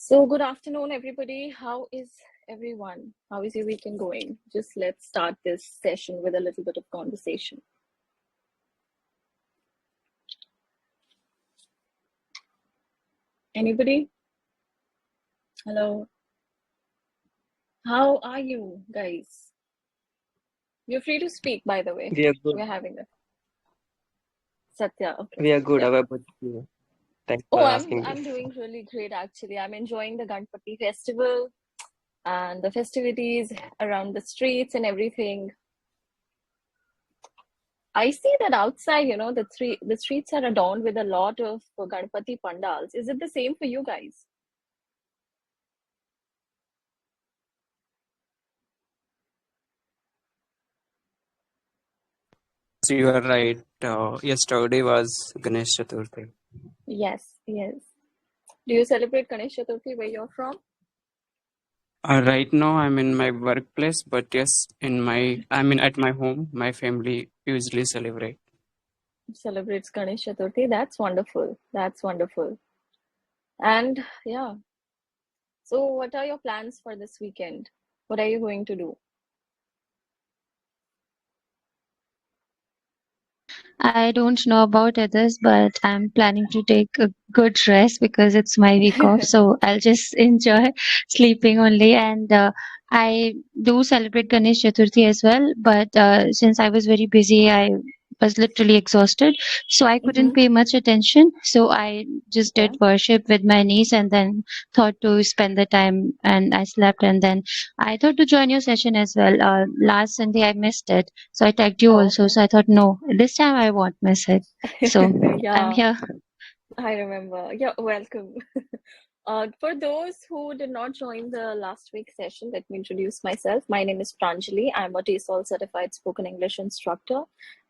So, good afternoon, everybody. How is everyone? How is your weekend going? Just let's start this session with a little bit of conversation. Anybody? Hello. How are you guys? You're free to speak, by the way. We are good. We're having a Satya. Okay. We are good. Yeah. How about you? Thanks Oh, for I'm asking I'm this. doing really great actually. I'm enjoying the Ganpati festival and the festivities around the streets and everything. I see that outside, the streets are adorned with a lot of Ganpati pandals. Is it the same for you guys? So you are right. Yesterday was Ganesh Chaturthi. Yes, yes. Do you celebrate Ganesh Chaturthi where you're from? Right now I'm in my workplace, but yes, at my home, my family usually celebrate. Celebrates Ganesh Chaturthi. That's wonderful. That's wonderful. And yeah, so what are your plans for this weekend? What are you going to do? I don't know about others, but I'm planning to take a good rest because it's my week off. So I'll just enjoy sleeping only. And I do celebrate Ganesh Chaturthi as well. But since I was very busy, I was literally exhausted. So I couldn't Mm-hmm. pay much attention. So I just Okay. did worship with my niece and then thought to spend the time and I slept. And then I thought to join your session as well. Last Sunday, I missed it. So I tagged you Oh, also. okay. So I thought, no, this time I won't miss it. So I'm Yeah, here. I remember. Yeah, welcome. For those who did not join the last week's session, let me introduce myself. My name is Pranjali. I'm a TESOL certified spoken English instructor,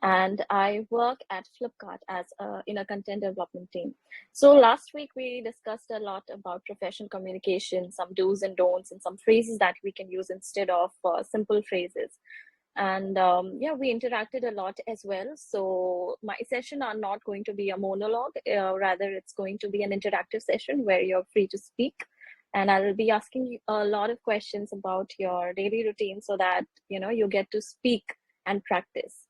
and I work at Flipkart as in a content development team. So last week we discussed a lot about professional communication, some do's and don'ts, and some phrases that we can use instead of simple phrases. And yeah, we interacted a lot as well. So my session are not going to be a monologue, rather it's going to be an interactive session where you're free to speak, and I will be asking you a lot of questions about your daily routine so that you get to speak and practice.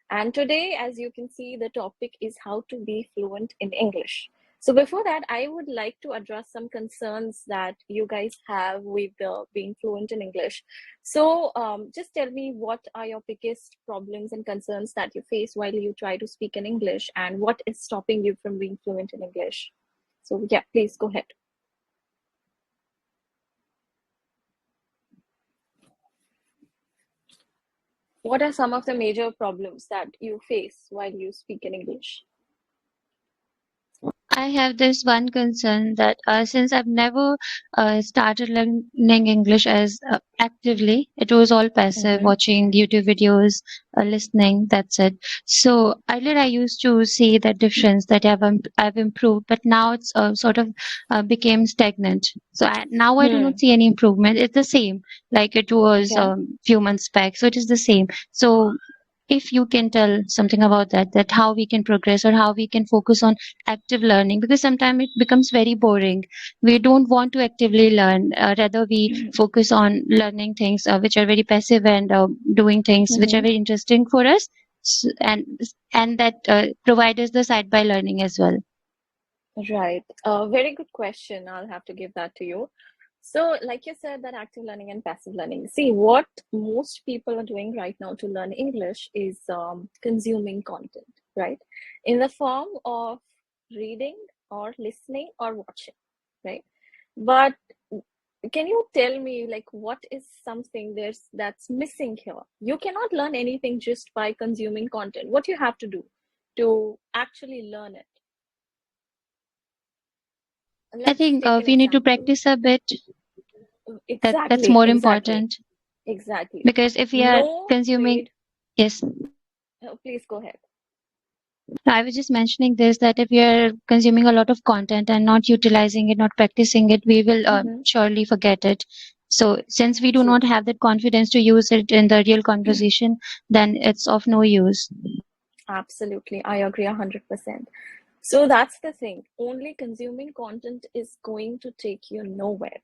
And today, as you can see, the topic is how to be fluent in English. So before that, I would like to address some concerns that you guys have with being fluent in English. So just tell me, what are your biggest problems and concerns that you face while you try to speak in English, and what is stopping you from being fluent in English? So yeah, please go ahead. What are some of the major problems that you face while you speak in English? I have this one concern that since I've never started learning English as actively, it was all passive, Mm-hmm. watching YouTube videos, listening, that's it. So earlier I used to see the difference that I've improved, but now it's sort of became stagnant. So now I do Hmm. not see any improvement. It's the same like it was Okay. few months back. So it is the same. So if you can tell something about that how we can progress or how we can focus on active learning, because sometimes it becomes very boring. We don't want to actively learn, rather we focus on learning things which are very passive and doing things which are Mm-hmm. very interesting for us. And that provide us the side by learning as well. Right. Very good question. I'll have to give that to you. So, like you said, that active learning and passive learning. See, what most people are doing right now to learn English is consuming content, right? In the form of reading or listening or watching, right? But can you tell me, like, what is something that's missing here? You cannot learn anything just by consuming content. What you have to do to actually learn it? I Let's think take an we need to example. practice a bit. That's Exactly, more exactly, important, exactly. because if we are No consuming, trade. yes. Oh, please go ahead. I was just mentioning this, that if we are consuming a lot of content and not utilizing it, not practicing it, we will Mm-hmm. surely forget it. So, since we do True. not have that confidence to use it in the real conversation, then it's of no use. Absolutely. I agree 100%. So that's the thing. Only consuming content is going to take you nowhere.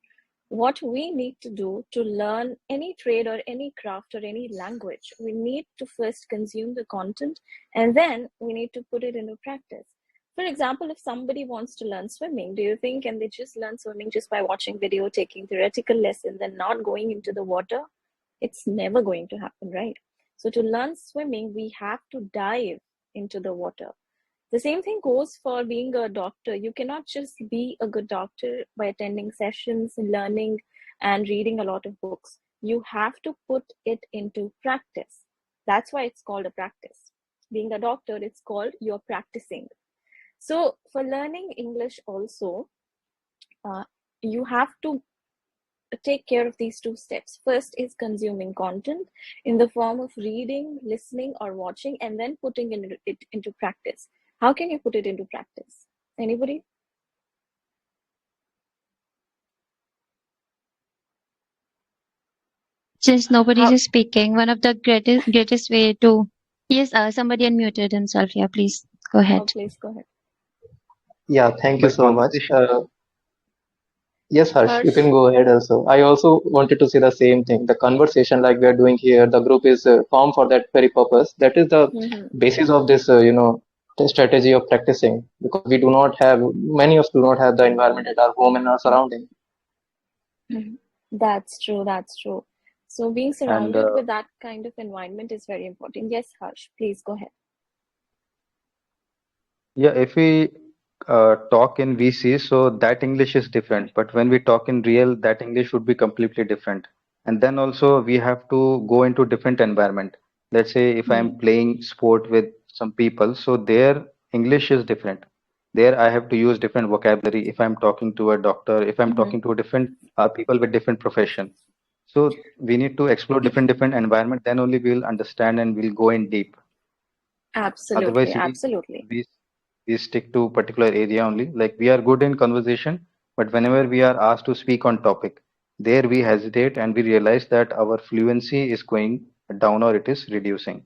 What we need to do to learn any trade or any craft or any language, we need to first consume the content and then we need to put it into practice. For example, if somebody wants to learn swimming, do you think can they just learn swimming just by watching video, taking theoretical lessons and not going into the water? It's never going to happen, right? So to learn swimming, we have to dive into the water. The same thing goes for being a doctor. You cannot just be a good doctor by attending sessions, learning, and reading a lot of books. You have to put it into practice. That's why it's called a practice. Being a doctor, it's called you're practicing. So for learning English also, you have to take care of these two steps. First is consuming content in the form of reading, listening, or watching, and then putting it into practice. How can you put it into practice? Anybody? Since nobody How? is speaking, one of the greatest way to yes, somebody unmuted himself. Yeah, please go Oh, ahead. please go ahead. Yeah, thank you But so much. conversation, Yes, Harsh, you Harsh? can go ahead also. I also wanted to say the same thing. The conversation like we are doing here, the group is formed for that very purpose. That is the Mm-hmm. basis of this, the strategy of practicing because we do not have, many of us do not have the environment at our home and our surrounding. Mm-hmm. That's true. That's true. So being And surrounded with that kind of environment is very important. Yes, Harsh, please go ahead. yeah, if we talk in VC, so that English is different. But when we talk in real, that English would be completely different. And then also we have to go into different environment. Let's say if I'm Mm-hmm. playing sport with some people, so their English is different. There I have to use different vocabulary. If I'm talking to a doctor, if I'm Mm-hmm. talking to different people with different profession. So we need to explore different environment. Then only we'll understand and we'll go in deep. Absolutely. Otherwise, Absolutely. we we stick to particular area only. Like we are good in conversation, but whenever we are asked to speak on topic, there we hesitate and we realize that our fluency is going down or it is reducing.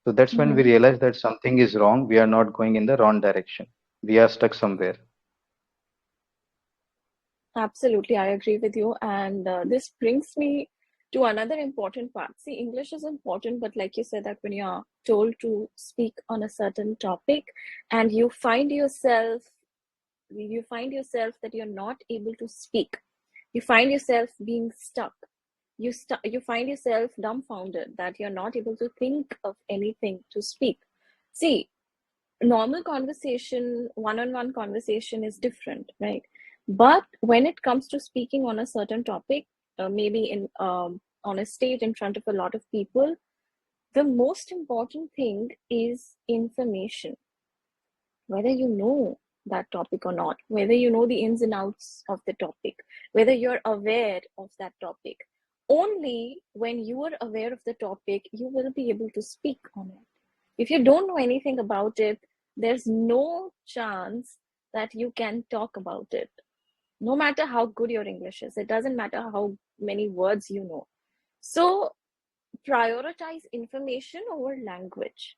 So that's when we Mm-hmm. realize that something is wrong. We are not going in the wrong direction. We are stuck somewhere. Absolutely, I agree with you. And this brings me to another important part. See, English is important, but like you said, that when you are told to speak on a certain topic and you find yourself that you're not able to speak, you find yourself being stuck. You find yourself dumbfounded that you're not able to think of anything to speak. See, normal conversation, one-on-one conversation is different, right? But when it comes to speaking on a certain topic, maybe in on a stage in front of a lot of people, the most important thing is information. Whether you know that topic or not, whether you know the ins and outs of the topic, whether you're aware of that topic. Only when you are aware of the topic, you will be able to speak on it. If you don't know anything about it, there's no chance that you can talk about it. No matter how good your English is, it doesn't matter how many words you know. So prioritize information over language.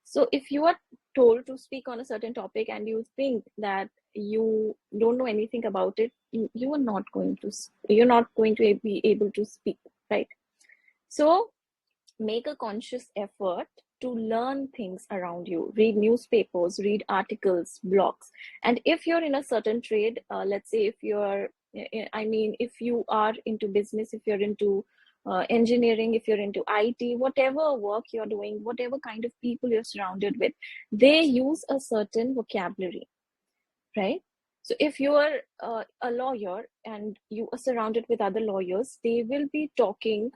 So if you are told to speak on a certain topic and you think that you don't know anything about it, you are not going to you're not going to be able to speak, right? So make a conscious effort to learn things around you. Read newspapers, read articles, blogs. And if you're in a certain trade, let's say if you're, I mean, if you are into business, if you're into engineering, if you're into IT, whatever work you're doing, whatever kind of people you're surrounded with, they use a certain vocabulary, right? So if you are a lawyer and you are surrounded with other lawyers, they will be talking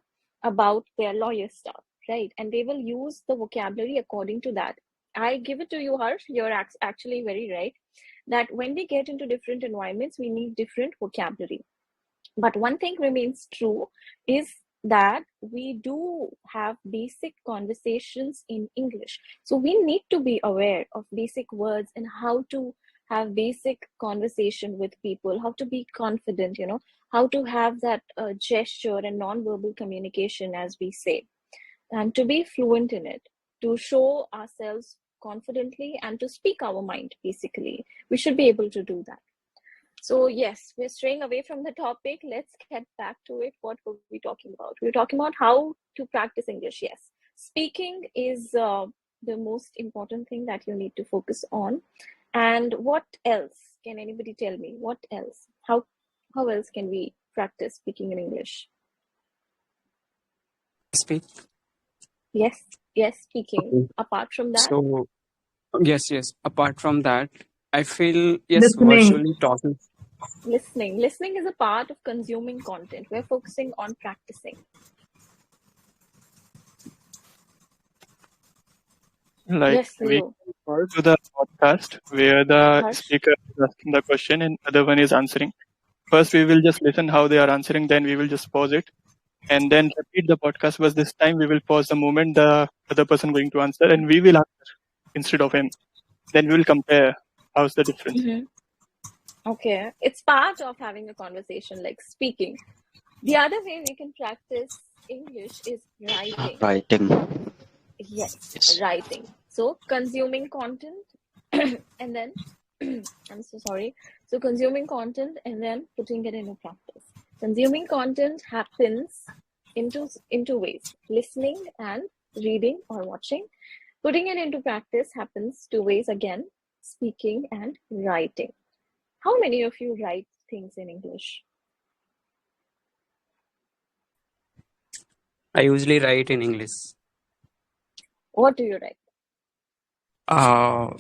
about their lawyer stuff, right? And they will use the vocabulary according to that. I give it to you, Harsh. You're actually very right that when we get into different environments, we need different vocabulary. But one thing remains true is that we do have basic conversations in English. So we need to be aware of basic words and how to have basic conversation with people, how to be confident, how to have that gesture and non-verbal communication, as we say, and to be fluent in it, to show ourselves confidently and to speak our mind, basically. We should be able to do that. So yes, we're straying away from the topic. Let's get back to it. What were we talking about? We were talking about how to practice English. Yes, speaking is the most important thing that you need to focus on. And what else? Can anybody tell me? What else? How else can we practice speaking in English? Speak. Yes, speaking. Okay. Apart from that, So yes. Apart from that, I feel Listening. virtually talking. listening. Listening is a part of consuming content. We're focusing on practicing. Like Yes, we Leo. go to the podcast where the Harsh? speaker is asking the question and other one is answering. First, we will just listen how they are answering. Then we will just pause it and then repeat the podcast. But this time we will pause the moment the other person going to answer, and we will answer instead of him. Then we will compare how's the difference. Okay, it's part of having a conversation, like speaking. The other way we can practice English is writing. Writing. Yes, Yes. writing. So consuming content and then I'm so sorry. So consuming content and then putting it into practice. Consuming content happens into ways: listening and reading or watching. Putting it into practice happens two ways again: speaking and writing. How many of you write things in English? I usually write in English. What do you write? Uh,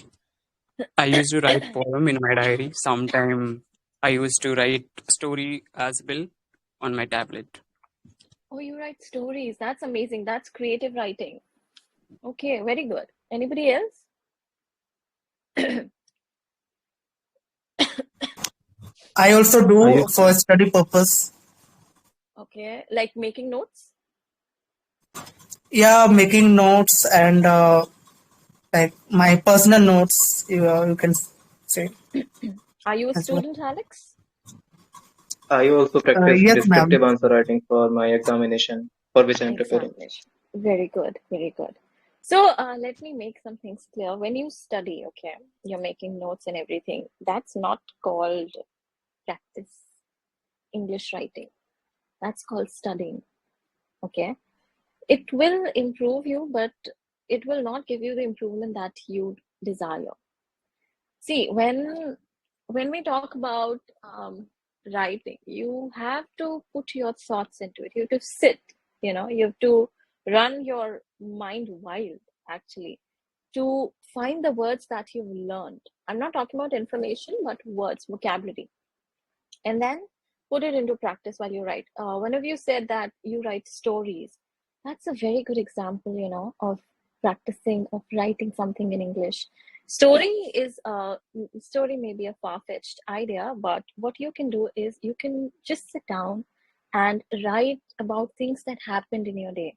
I used to write poem in my diary. Sometime I used to write story as well on my tablet. Oh, you write stories. That's amazing. That's creative writing. Okay, very good. Anybody else? I also I do used for study purpose. Okay, like making notes? Yeah, making notes and like my personal notes. You can say Are you a as well. student, Alex? I also practice Yes, descriptive ma'am. answer writing for my examination, for which I'm preparing. Examination. Very good, very good. So let me make some things clear. When you study, okay, you're making notes and everything. That's not called practice English writing. That's called studying. Okay. It will improve you, but it will not give you the improvement that you desire. See, when we talk about writing, you have to put your thoughts into it. You have to sit, you have to run your mind wild, actually, to find the words that you've learned. I'm not talking about information, but words, vocabulary. And then put it into practice while you write. One of you said that you write stories. That's a very good example, of practicing, of writing something in English. Story may be a far-fetched idea, but what you can do is you can just sit down and write about things that happened in your day.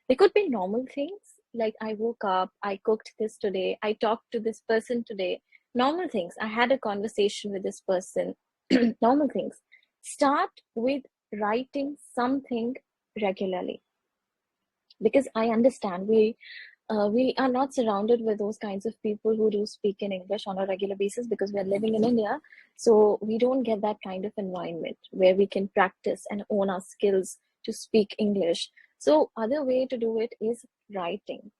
They could be normal things like I woke up, I cooked this today, I talked to this person today. Normal things. I had a conversation with this person. Normal things. Start with writing something regularly, because I understand we are not surrounded with those kinds of people who do speak in English on a regular basis because we're living in India. So we don't get that kind of environment where we can practice and own our skills to speak English. So other way to do it is writing.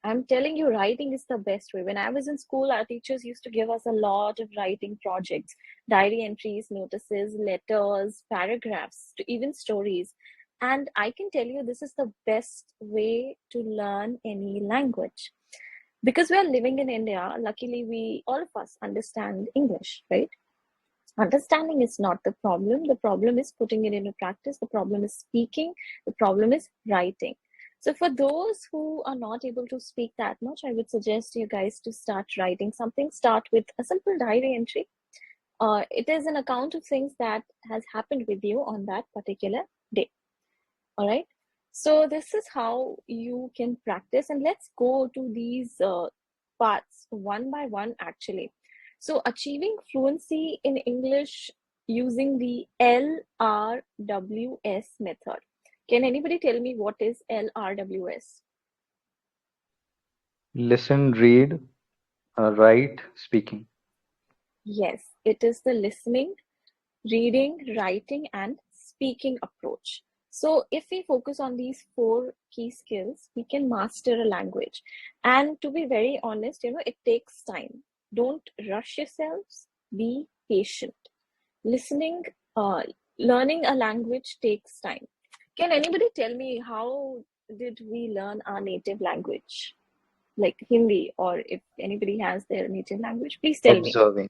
I'm telling you, writing is the best way. When I was in school, our teachers used to give us a lot of writing projects, diary entries, notices, letters, paragraphs, to even stories. And I can tell you, this is the best way to learn any language. Because we're living in India, luckily, all of us understand English, right? Understanding is not the problem. The problem is putting it into practice. The problem is speaking. The problem is writing. So for those who are not able to speak that much, I would suggest you guys to start writing something. Start with a simple diary entry. It is an account of things that has happened with you on that particular day. All right. So this is how you can practice, and let's go to these parts one by one, actually. So achieving fluency in English using the LRWS method. Can anybody tell me what is LRWS? Listen, read, write, speaking. Yes, it is the listening, reading, writing, and speaking approach. So, if we focus on these four key skills, we can master a language. And to be very honest, it takes time. Don't rush yourselves, be patient. Listening, learning a language takes time. Can anybody tell me how did we learn our native language? Like Hindi, or if anybody has their native language, please tell me. Observing.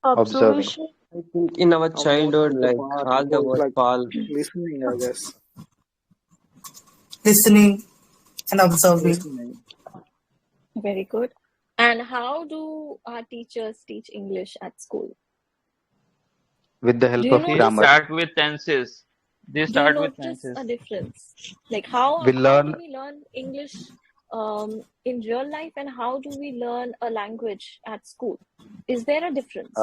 Observing. Observation. I think in our Most childhood, of the like part all the was word like fall. listening, I guess. Listening and observing. Listening. Very good. And how do our teachers teach English at school? With the help Do you of know They this? grammar. start with tenses. They Do you start know with just a tenses. difference? Like how We do learn we learn English in real life, and how do we learn a language at school? Is there a difference?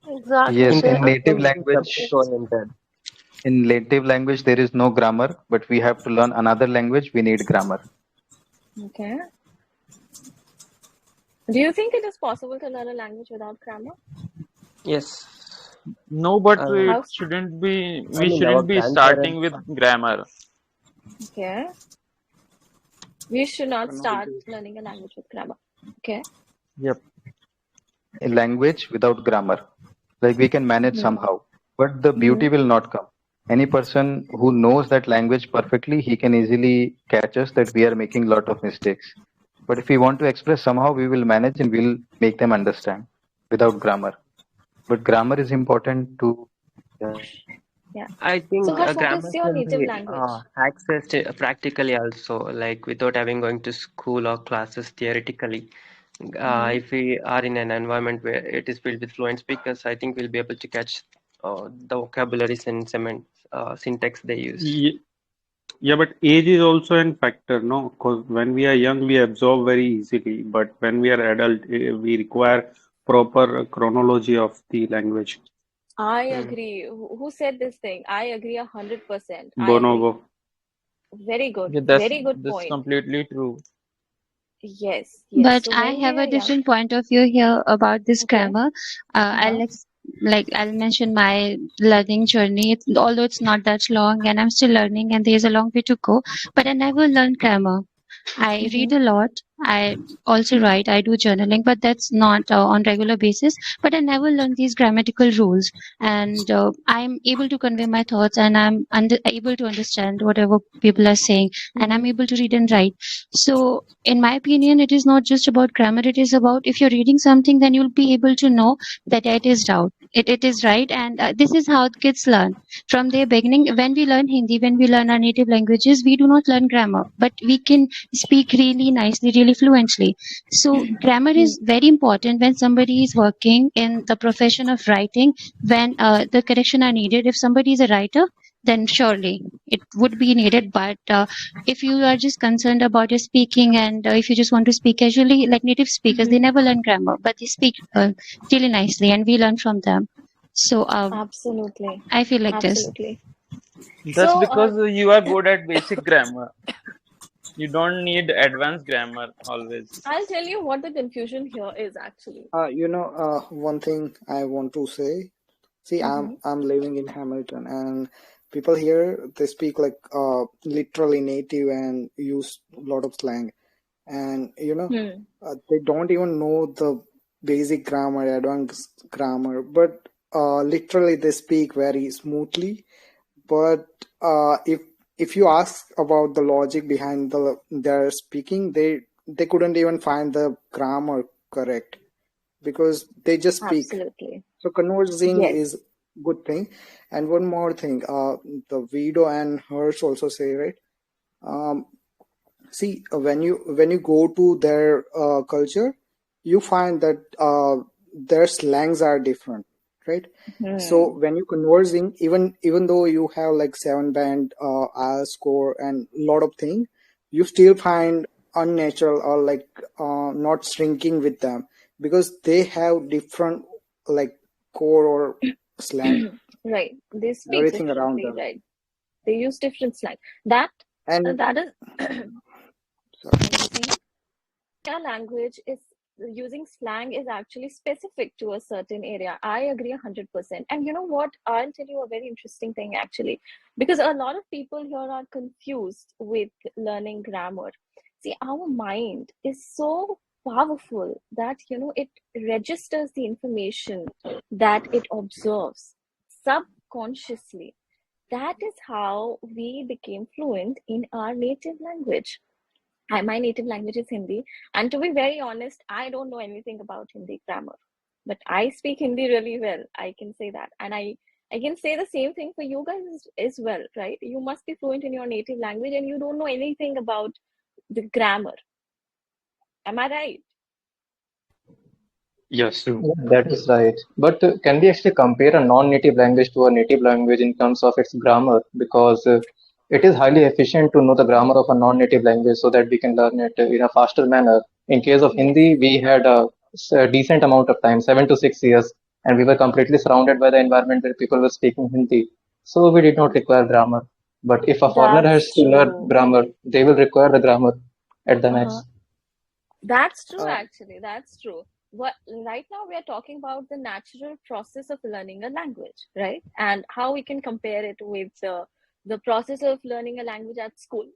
Exactly. yes, In There in are native action is language. subject oriented. In native language, there is no grammar, but we have to learn another language. We need grammar. Okay. Do you think it is possible to learn a language without grammar? Yes. No, but it How? shouldn't be. I We mean, our shouldn't be starting grandparents. with grammar. Okay. We should not no, start learning a language with grammar. Okay. Yep. A language without grammar, like we can manage Mhm. somehow, but the beauty Mhm. will not come. Any person who knows that language perfectly, he can easily catch us that we are making a lot of mistakes. But if we want to express somehow, we will manage and we'll make them understand without grammar. But grammar is important to. Yeah. I So, think Harsh, what is grammar your can native be language? accessed practically also, like without having going to school or classes theoretically. Mhm. If we are in an environment where it is filled with fluent speakers, I think we'll be able to catch the vocabularies and syntax they use. Yeah, but age is also an factor, no? Because when we are young, we absorb very easily, but when we are adult, we require proper chronology of the language. I Hmm. agree. Who said this thing? I agree 100%. I agree. Bonobo. Very good. Yeah, Very good that's point. completely true. Yes. Yes. But So I when we have are a young, different point of view here about this okay. grammar. Uh-huh. I'll mention my learning journey. Although it's not that long, and I'm still learning, and there's a long way to go. But I never learned grammar. I read a lot. I also write. I do journaling, but that's not on regular basis. But I never learned these grammatical rules, and I'm able to convey my thoughts, and I'm able to understand whatever people are saying, and I'm able to read and write. So, in my opinion, it is not just about grammar. It is about if you're reading something, then you'll be able to know that it is doubt. It is right, and this is how kids learn from their beginning. When we learn Hindi, when we learn our native languages, we do not learn grammar, but we can speak really nicely, really fluently. So grammar is very important when somebody is working in the profession of writing, when the correction are needed. If somebody is a writer, then surely it would be needed. But if you are just concerned about your speaking, and if you just want to speak casually, like native speakers, they never learn grammar, but they speak really nicely, and we learn from them. So Absolutely. I feel like this. Absolutely. That's So, because you are good at basic grammar. You don't need advanced grammar always. I'll tell you what the confusion here is actually. one thing I want to say. See, Mhm. I'm living in Hamilton, and people here they speak like literally native and use a lot of slang, and they don't even know the basic grammar, advanced grammar, but literally they speak very smoothly. But if you ask about the logic behind their speaking, they couldn't even find the grammar correct because they just speak. Absolutely. So conversing Yes. is good thing. And one more thing, the Vido and Hirsch also say, right? See, when you go to their culture, you find that their slangs are different, right? So when you're conversing, even though you have like 7 band IELTS score and lot of things, you still find unnatural or like not shrinking with them because they have different like core or slang, Right. They speak everything around differently, them. right? They use different slang. That And that is sorry. what are you saying? our language is using slang is actually specific to a certain area. I agree 100%. And you know what? I'll tell you a very interesting thing actually, because a lot of people here are confused with learning grammar. See, our mind is so powerful that it registers the information that it observes subconsciously. That is how we became fluent in our native language. My native language is Hindi, and to be very honest, I don't know anything about Hindi grammar, but I speak Hindi really well. I can say that, and I can say the same thing for you guys as well, right? You must be fluent in your native language, and you don't know anything about the grammar. Am I right? Yes, true. Yeah, that is right. But can we actually compare a non-native language to a native language in terms of its grammar? Because it is highly efficient to know the grammar of a non-native language so that we can learn it in a faster manner. In case of Yes. Hindi, we had a decent amount of time, 7 to 6 years, and we were completely surrounded by the environment where people were speaking Hindi. So we did not require grammar. But if a foreigner has That's to learn true. grammar, they will require the grammar at the Uh-huh. max. That's true, Uh, actually. That's true. What right now we are talking about the natural process of learning a language, right? And how we can compare it with the process of learning a language at school.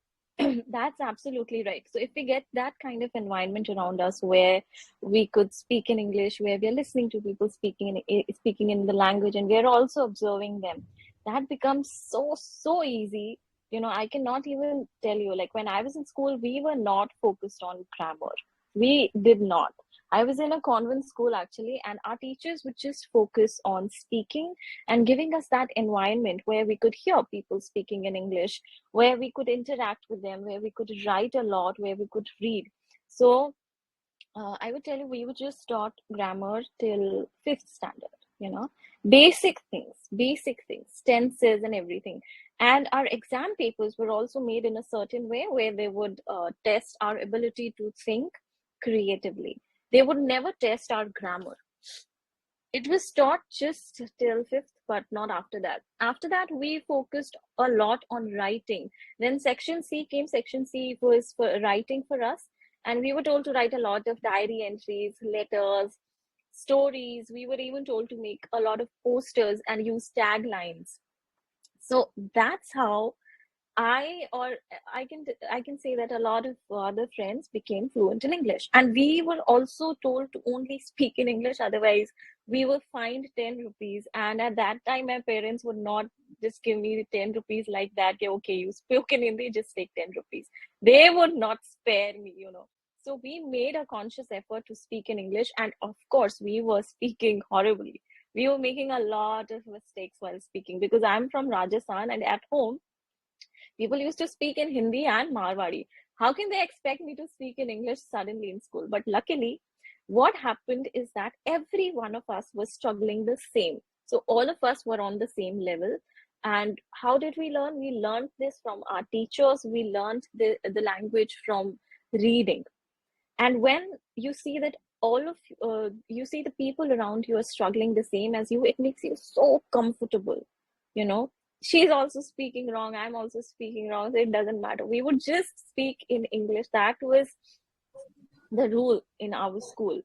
That's absolutely right. So if we get that kind of environment around us where we could speak in English, where we are listening to people speaking in the language, and we are also observing them, that becomes so easy. I cannot even tell you. Like when I was in school, we were not focused on grammar. We did not. I was in a convent school actually, and our teachers would just focus on speaking and giving us that environment where we could hear people speaking in English, where we could interact with them, where we could write a lot, where we could read. So I would tell you, we would just taught grammar till fifth standard, basic things, tenses and everything. And our exam papers were also made in a certain way where they would test our ability to think creatively. They would never test our grammar. It was taught just till fifth, but not after that. After that, we focused a lot on writing. Then section C came. Section C was for writing for us, and we were told to write a lot of diary entries, letters, stories. We were even told to make a lot of posters and use taglines. So that's how I can say that a lot of other friends became fluent in English, and we were also told to only speak in English. Otherwise, we were fined 10 rupees. And at that time, my parents would not just give me the 10 rupees like that. Okay, you spoke in Hindi, just take 10 rupees. They would not spare me. So we made a conscious effort to speak in English, and of course, we were speaking horribly. We were making a lot of mistakes while speaking because I'm from Rajasthan, and at home people used to speak in Hindi and Marwari. How can they expect me to speak in English suddenly in school? But luckily, what happened is that every one of us was struggling the same. So all of us were on the same level. And how did we learn? We learned this from our teachers. We learned the language from reading. And when you see that all of you see the people around you are struggling the same as you, it makes you so comfortable. you know she's also speaking wrong, I'm also speaking wrong, so it doesn't matter. We would just speak in English. That was the rule in our school.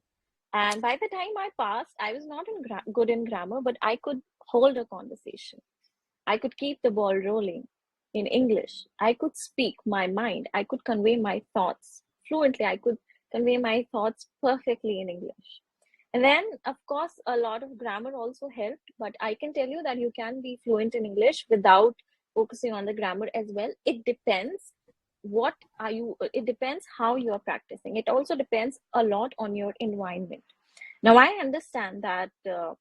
And by the time I passed, I was not good in grammar, but I could hold a conversation. I could keep the ball rolling in English. I could speak my mind. I could convey my thoughts fluently. I could convey my thoughts perfectly in English. And then, of course, a lot of grammar also helped. But I can tell you that you can be fluent in English without focusing on the grammar as well. It depends it depends how you are practicing. It also depends a lot on your environment. Now, I understand that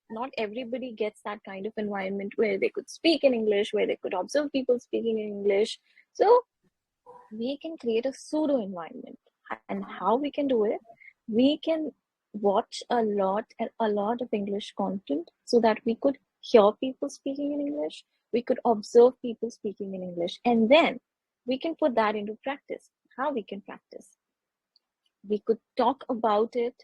not everybody gets that kind of environment where they could speak in English, where they could observe people speaking in English. So we can create a pseudo environment. And how we can do it? We can watch a lot of English content so that we could hear people speaking in English. We could observe people speaking in English. And then we can put that into practice. How we can practice? We could talk about it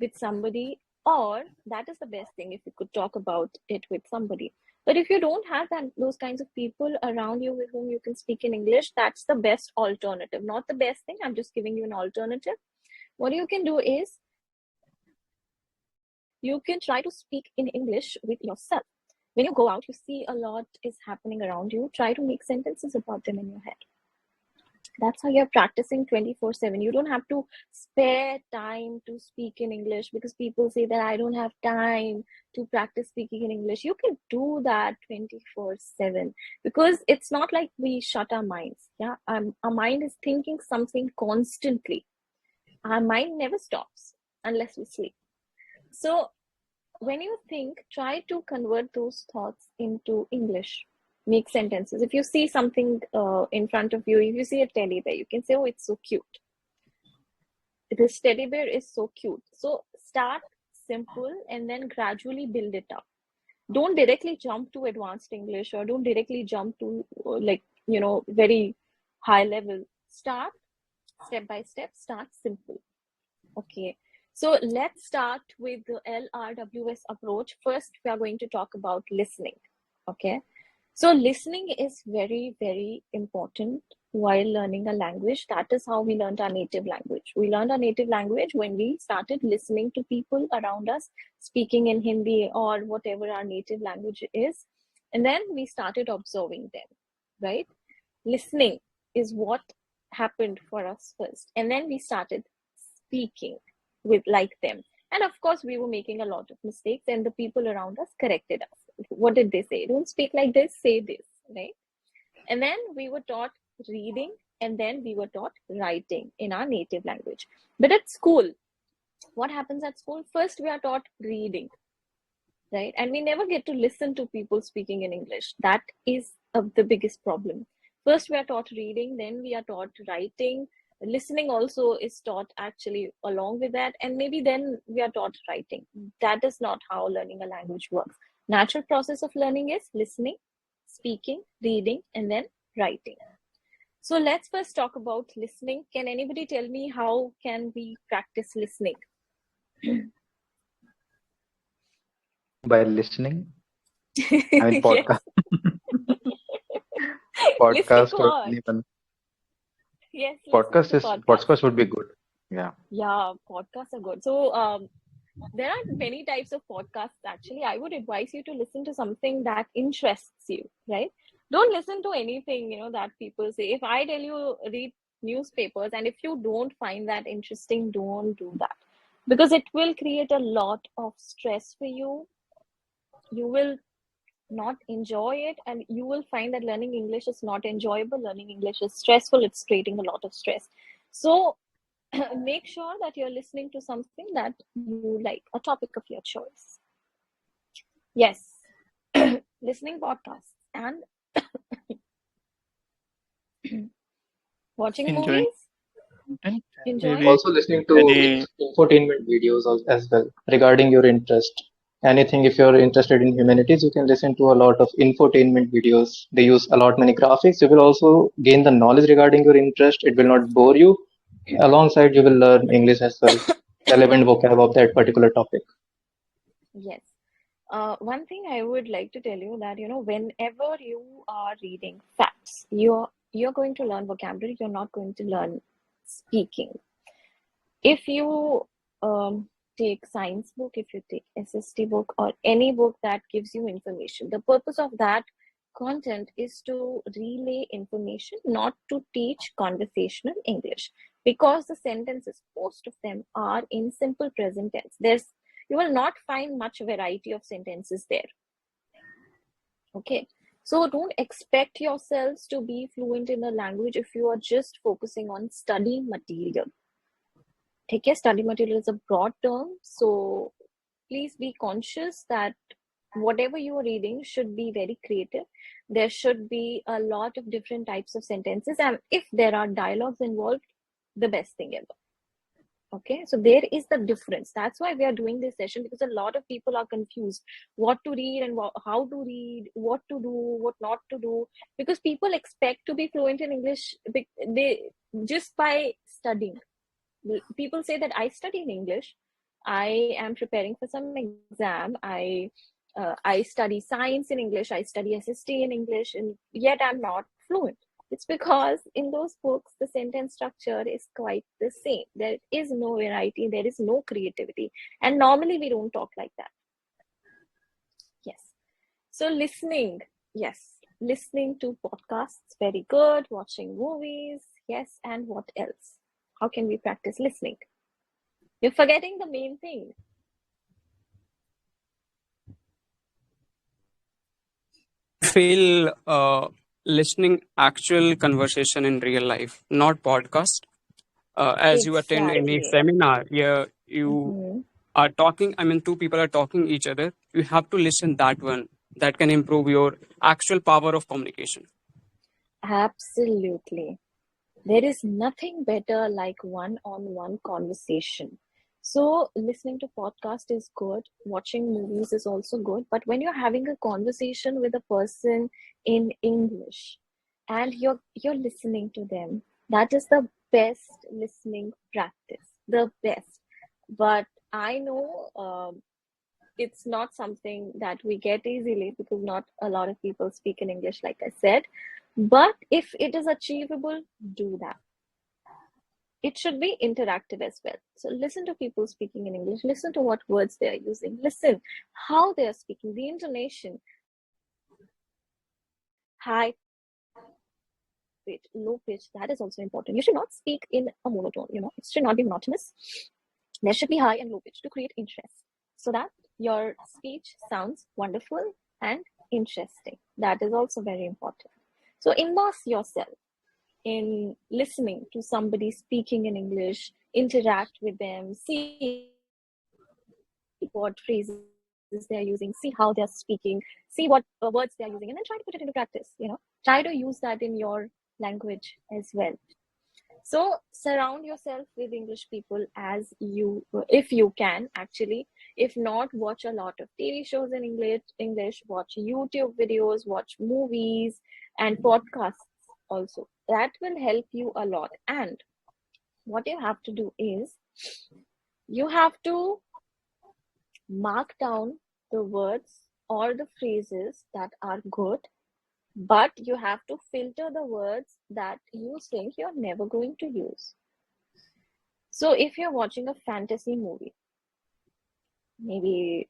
with somebody, or that is the best thing if you could talk about it with somebody. But if you don't have those kinds of people around you with whom you can speak in English, that's the best alternative. Not the best thing, I'm just giving you an alternative. what you can do is you can try to speak in English with yourself. When you go out, you see a lot is happening around you. Try to make sentences about them in your head. That's how you're practicing 24/7. You don't have to spare time to speak in English, because people say that I don't have time to practice speaking in English. You can do that 24/7, because it's not like we shut our minds. Yeah, our mind is thinking something constantly. Our mind never stops unless we sleep. So when you think, try to convert those thoughts into English. Make sentences. If you see something in front of you, if you see a teddy bear, you can say, oh, it's so cute. This teddy bear is so cute. So start simple and then gradually build it up. Don't directly jump to advanced English, or don't directly jump to very high level. Start step by step, start simple. Okay. So let's start with the LRWS approach. First, we are going to talk about listening. Okay. So listening is very, very important while learning a language. That is how we learned our native language. We learned our native language when we started listening to people around us speaking in Hindi or whatever our native language is. And then we started observing them, right? Listening is what happened for us first. And then we started speaking with like them. And of course, we were making a lot of mistakes, and the people around us corrected us. What did they say? Don't speak like this, say this, right? And then we were taught reading, and then we were taught writing in our native language. But at school, what happens at school? First, we are taught reading, right? And we never get to listen to people speaking in English. That is the biggest problem. First, we are taught reading, then we are taught writing. Listening also is taught actually along with that, and maybe then we are taught writing. That is not how learning a language works. Natural process of learning is listening, speaking, reading, and then writing. So let's first talk about listening. Can anybody tell me how can we practice listening? By listening, I mean podcast. Podcast or anyone. Yes, podcast would be good. Yeah. Yeah, podcasts are good. So there are many types of podcasts actually. I would advise you to listen to something that interests you, right? Don't listen to anything, that people say. If I tell you read newspapers, and if you don't find that interesting, don't do that. Because it will create a lot of stress for you. You will not enjoy it, and you will find that learning English is not enjoyable. Learning English is stressful. It's creating a lot of stress. So make sure that you're listening to something that you like, a topic of your choice. Yes. Listening podcasts and watching Enjoying movies. Maybe Also listening to infotainment videos as well regarding your interest. Anything, if you're interested in humanities, you can listen to a lot of infotainment videos. They use a lot many graphics. You will also gain the knowledge regarding your interest. It will not bore you. Alongside, you will learn English as well, relevant vocab of that particular topic. Yes. One thing I would like to tell you that, whenever you are reading facts, you're going to learn vocabulary. You're not going to learn speaking. If you take science book, if you take SST book, or any book that gives you information, the purpose of that content is to relay information, not to teach conversational English, because the sentences, most of them are in simple present tense. You will not find much variety of sentences there. Okay. So don't expect yourselves to be fluent in a language if you are just focusing on study material. Okay, study material is a broad term, so please be conscious that whatever you are reading should be very creative. There should be a lot of different types of sentences, and if there are dialogues involved, the best thing ever. Okay, so there is the difference. That's why we are doing this session, because a lot of people are confused what to read and how to read, what to do, what not to do, because people expect to be fluent in English just by studying. People say that I study in English, I am preparing for some exam, I study science in English, I study SST in English, and yet I'm not fluent. It's because in those books, the sentence structure is quite the same. There is no variety, there is no creativity. And normally we don't talk like that. Yes. So listening, yes. Listening to podcasts, very good. Watching movies, yes. And what else? How can we practice listening? You're forgetting the main thing. Feel listening actual conversation in real life, not podcast. As you attend any Exactly. seminar, yeah, you Mhm. are talking. I mean, two people are talking each other. You have to listen that one. That can improve your actual power of communication. Absolutely. There is nothing better like one-on-one conversation. So listening to podcast is good, watching movies is also good, but when you're having a conversation with a person in English and you're listening to them, that is the best listening practice, the best. But I know it's not something that we get easily because not a lot of people speak in English, like I said. But if it is achievable, do that. It should be interactive as well. So listen to people speaking in English, listen to what words they are using, listen how they are speaking, the intonation, high pitch, low pitch, that is also important. You should not speak in a monotone, it should not be monotonous. There should be high and low pitch to create interest so that your speech sounds wonderful and interesting. That is also very important. So immerse yourself in listening to somebody speaking in English, interact with them, see what phrases they're using, see how they're speaking, see what words they're using, and then try to put it into practice. Try to use that in your language as well. So surround yourself with English people if you can, actually. If not, watch a lot of TV shows in English, watch YouTube videos, watch movies and podcasts also. That will help you a lot. And what you have to do is you have to mark down the words or the phrases that are good, but you have to filter the words that you think you're never going to use. So if you're watching a fantasy movie, maybe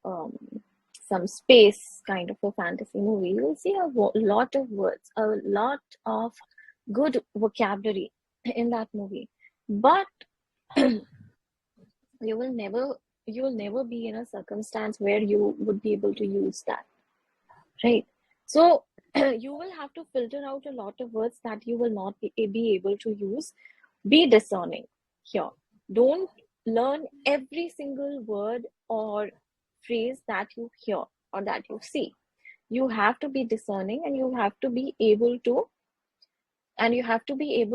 some space kind of a fantasy movie, you'll see a lot of words, a lot of good vocabulary in that movie. But you will never be in a circumstance where you would be able to use that, right? So you will have to filter out a lot of words that you will not be able to use. Be discerning here. Don't learn every single word or phrase that you hear or that you see. You have to be discerning, and you have to be able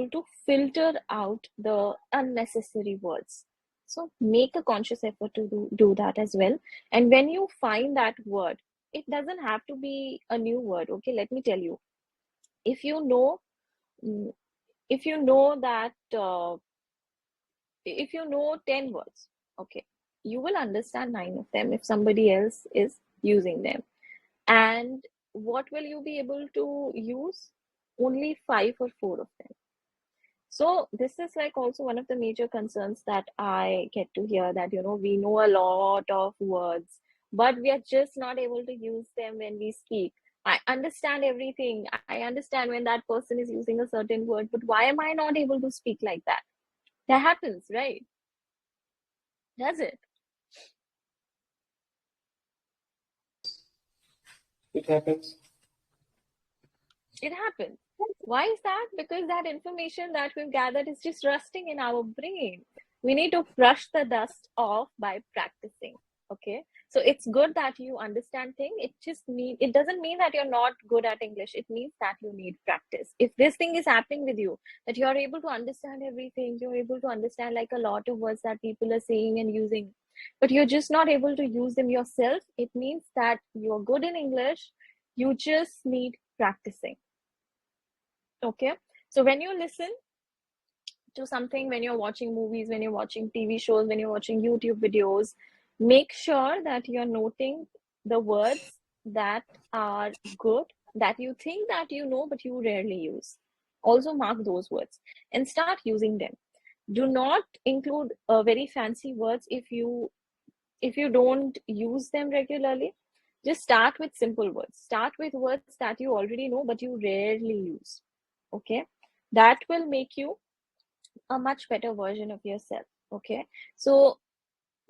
to filter out the unnecessary words. So make a conscious effort to do that as well. And when you find that word, it doesn't have to be a new word. Okay, let me tell you. If you know that if you know 10 words, okay, you will understand 9 of them if somebody else is using them. And what will you be able to use? Only 5 or 4 of them. So this is like also one of the major concerns that I get to hear, that we know a lot of words, but we are just not able to use them when we speak. I understand everything. I understand when that person is using a certain word, but why am I not able to speak like that? That happens, right? Does it? It happens. It happens. Why is that? Because that information that we've gathered is just rusting in our brain. We need to brush the dust off by practicing. Okay, so it's good that you understand things. It doesn't mean that you're not good at English. It means that you need practice. If this thing is happening with you, that you're able to understand everything, you're able to understand like a lot of words that people are saying and using, but you're just not able to use them yourself, it means that you're good in English. You just need practicing. Okay, so when you listen to something, when you're watching movies, when you're watching TV shows, when you're watching YouTube videos, make sure that you're noting the words that are good, that you think that you know, but you rarely use. Also mark those words and start using them. Do not include very fancy words if you don't use them regularly. Just start with simple words. Start with words that you already know but you rarely use. Okay, that will make you a much better version of yourself. Okay, so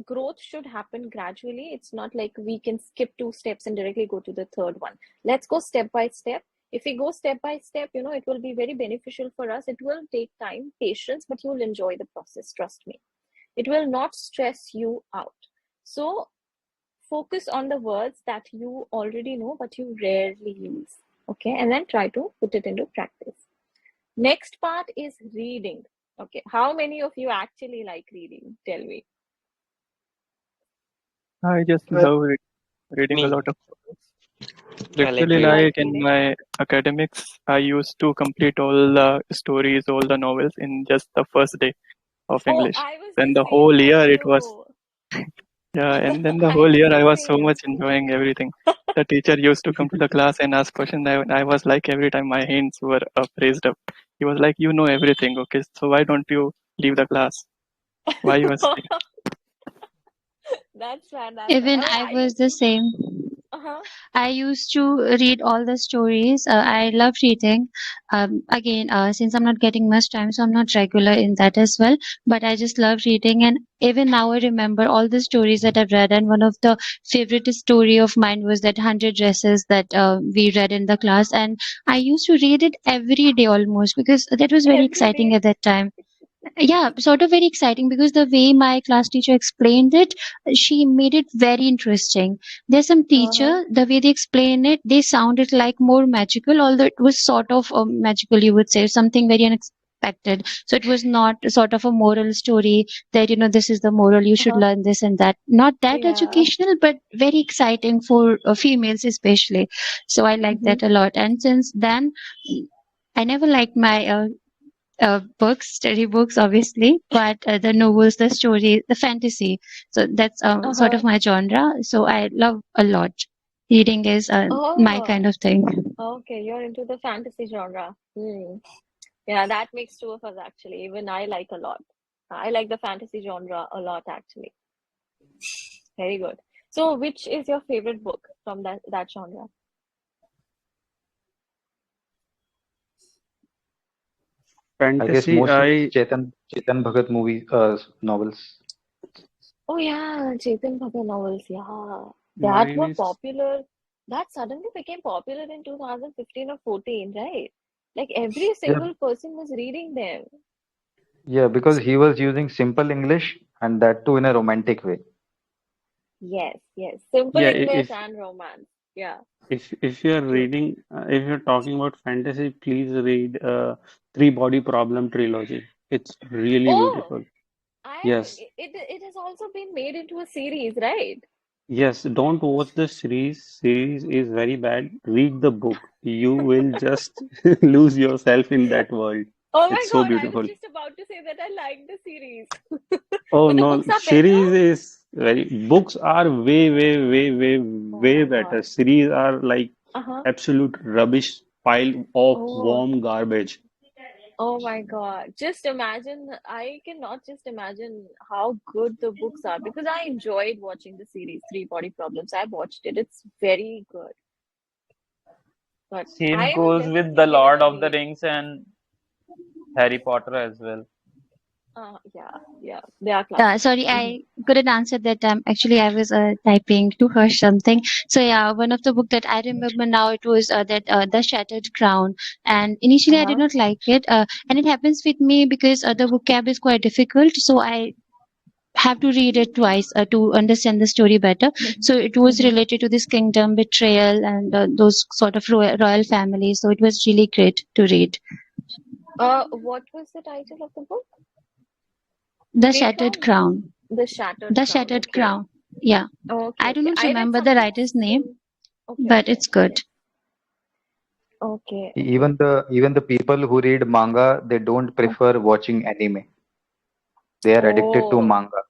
growth should happen gradually. It's not like we can skip 2 steps and directly go to the third one. Let's go step by step. If we go step by step, it will be very beneficial for us. It will take time, patience, but you'll enjoy the process. Trust me. It will not stress you out. So focus on the words that you already know but you rarely use. Okay, and then try to put it into practice. Next part is reading. Okay, how many of you actually like reading? Tell me. I just love reading a Me. lot of books. I like Literally, You reading. like like in reading? my academics, I used to complete all the stories, all the novels in just the first day of Oh, English. I was Then the the same whole as year it was, you. yeah, and then the I whole was year I the was so same. much enjoying everything. The teacher used to come to the class and ask questions. I was like, every time my hands were raised up. He was like, you know everything, okay? So why don't you leave the class? Why you are staying? That's fine. That's fine. Even I mean, I I was used the to. same. Uh-huh. I used to read all the stories. I love reading. Again, since I'm not getting much time, so I'm not regular in that as well. But I just love reading, and even now I remember all the stories that I've read. And one of the favorite story of mine was that 100 Dresses that we read in the class, and I used to read it every day almost because that was very Every exciting day. at that time. Yeah, sort of very exciting because the way my class teacher explained it, she made it very interesting. There's some Uh-huh. teacher, the way they explain it, they sounded like more magical, although it was sort of magical, you would say, something very unexpected. So it was not sort of a moral story that, this is the moral, you should Uh-huh. learn this and that. Not that Yeah. educational, but very exciting for females especially. So I like Mm-hmm. that a lot. And since then, I never liked my books, study books, obviously, but the novels, the story, the fantasy. So that's sort Uh-huh. of my genre. So I love a lot. Reading is my Oh, kind of thing. okay. You're into the fantasy genre. Hmm. Yeah, that makes two of us actually. Even I like a lot. I like the fantasy genre a lot actually. Very good. So, which is your favorite book from that genre? I guess Fantasy, mostly I Chetan Bhagat movie novels. Oh yeah, Chetan Bhagat novels. Yeah, that mine were is popular. That suddenly became popular in 2015 or 14, right? Like every Yeah, single person was reading them. yeah, because he was using simple English and that too in a romantic way. Yes, yes. Simple yeah. English and romance. Yeah, If you're true. reading, if you're talking about fantasy, please read Three Body Problem trilogy. It's really Oh, beautiful. I Yes, it has also been made into a series, right? yes. Don't watch the series. Series is very bad. Read the book. You will just lose yourself in that world. Oh my It's so God, I was beautiful. just about to say that I like the series. Oh But the no, books are better? series is very. Books are way, way, way, way, Oh way my better. God. Series are like Uh-huh. absolute rubbish pile of Oh, warm garbage. oh my God. Just imagine, I cannot just imagine how good the books are because I enjoyed watching the series Three Body Problems. I watched it. It's very good. But Same I will goes with the definitely give it Lord a of the read. Rings and Harry Potter as well. Yeah, yeah. They are classics. Sorry, I couldn't answer that. Actually, I was typing to her something. So yeah, one of the book that I remember now, it was that The Shattered Crown. And initially, I did Uh-huh. not like it. And it happens with me because the vocab is quite difficult. So I have to read it twice to understand the story better. So it was Mm-hmm. related to this kingdom betrayal and those sort of royal families. So it was really great to read. What was the title of the book? The Great Shattered Crown? Crown. The Shattered The Crown. Shattered Okay. Crown. Yeah. Okay, I do okay. not I read remember the something writer's name, okay, but okay, it's okay. good. Okay, okay. Even the people who read manga, they don't Uh, prefer watching anime. They are addicted to Oh, manga,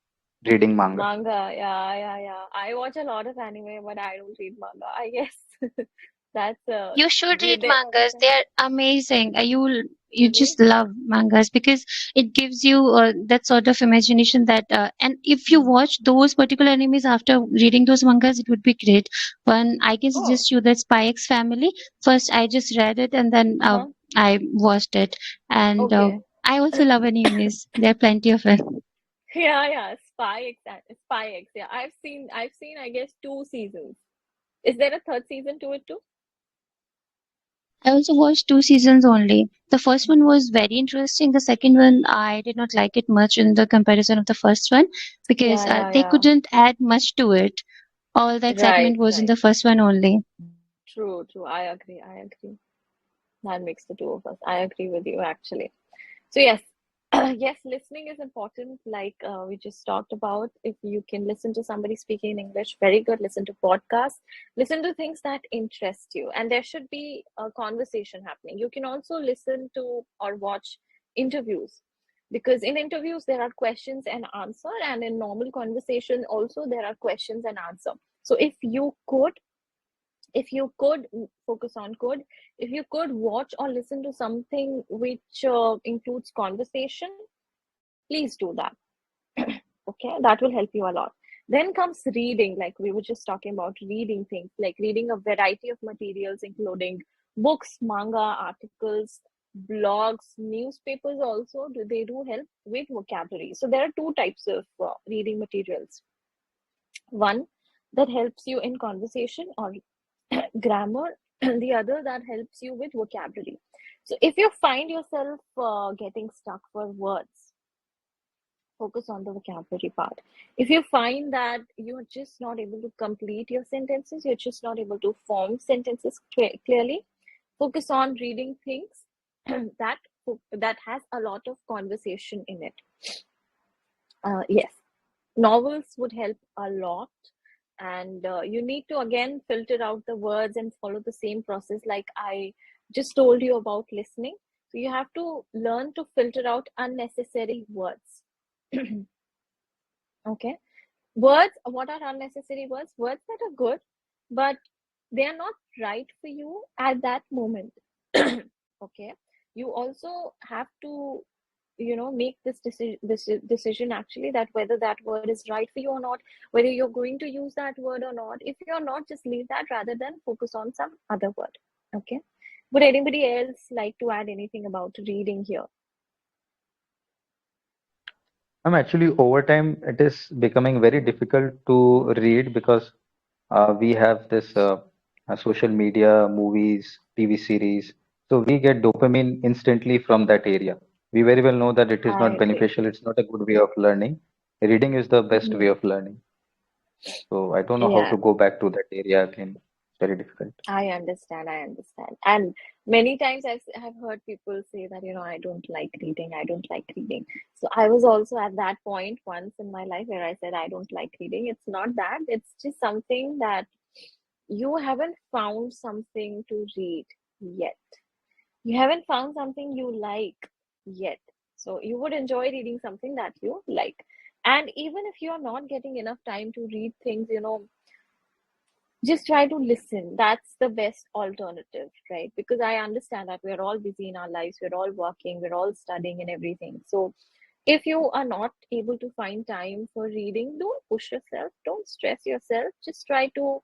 reading manga. manga. Yeah, yeah, yeah. I watch a lot of anime, but I don't read manga, I guess. That's You should read they, mangas. They're amazing. You really? just love mangas because it gives you that sort of imagination that and if you Hmm. watch those particular animes after reading those mangas, it would be great. One I can Oh, suggest you that Spy X Family. First, I just read it and then uh-huh. I watched it. And Okay. I also love animes. There are plenty of it. Yeah, Spy X. Yeah, I've seen, I guess, 2 seasons. Is there a third season to it too? I also watched 2 seasons only. The first one was very interesting. The second one, I did not like it much in the comparison of the first one because Yeah, yeah, they yeah. couldn't add much to it. All the Right, excitement was in right. the first one only. True, true. I agree. I agree. That makes the two of us. I agree with you actually. So yes, yes, listening is important. Like we just talked about, if you can listen to somebody speaking in English, very good. Listen to podcasts, listen to things that interest you, and there should be a conversation happening. You can also listen to or watch interviews, because in interviews there are questions and answer, and in normal conversation also there are questions and answer. So if you could focus on could if you could watch or listen to something which includes conversation, please do that. Okay, that will help you a lot. Then comes reading, like we were just talking about, reading things like reading a variety of materials including books, manga, articles, blogs, newspapers. Also they do help with vocabulary. So there are two types of reading materials. One that helps you in conversation or grammar, and the other that helps you with vocabulary. So if you find yourself getting stuck for words, focus on the vocabulary part. If you find that you're just not able to complete your sentences, you're just not able to form sentences clearly, focus on reading things that that has a lot of conversation in it. Yes, novels would help a lot, and you need to again filter out the words and follow the same process like I just told you about listening. So you have to learn to filter out unnecessary words. Okay, words, what are unnecessary words? Words that are good, but they are not right for you at that moment. Okay, you also have to make this decision actually, that whether that word is right for you or not, whether you're going to use that word or not. If you're not, just leave that rather than focus on some other word. Okay, would anybody else like to add anything about reading here? Actually, over time, it is becoming very difficult to read because we have this social media, movies, TV series. So we get dopamine instantly from that area. We very well know that it is I not agree. beneficial. It's not a good way of learning. Reading is the best way Mhm. of learning. So I don't know how Yeah, to go back to that area again. It's very difficult. I understand. I understand. And many times I've heard people say that, I don't like reading. I don't like reading. So I was also at that point once in my life where I said, I don't like reading. It's not that. It's just something that you haven't found something to read yet. You haven't found something you like yet. So you would enjoy reading something that you like. And even if you're not getting enough time to read things, just try to listen. That's the best alternative, right? Because I understand that we're all busy in our lives, we're all working, we're all studying and everything. So if you are not able to find time for reading, don't push yourself, don't stress yourself. Just try to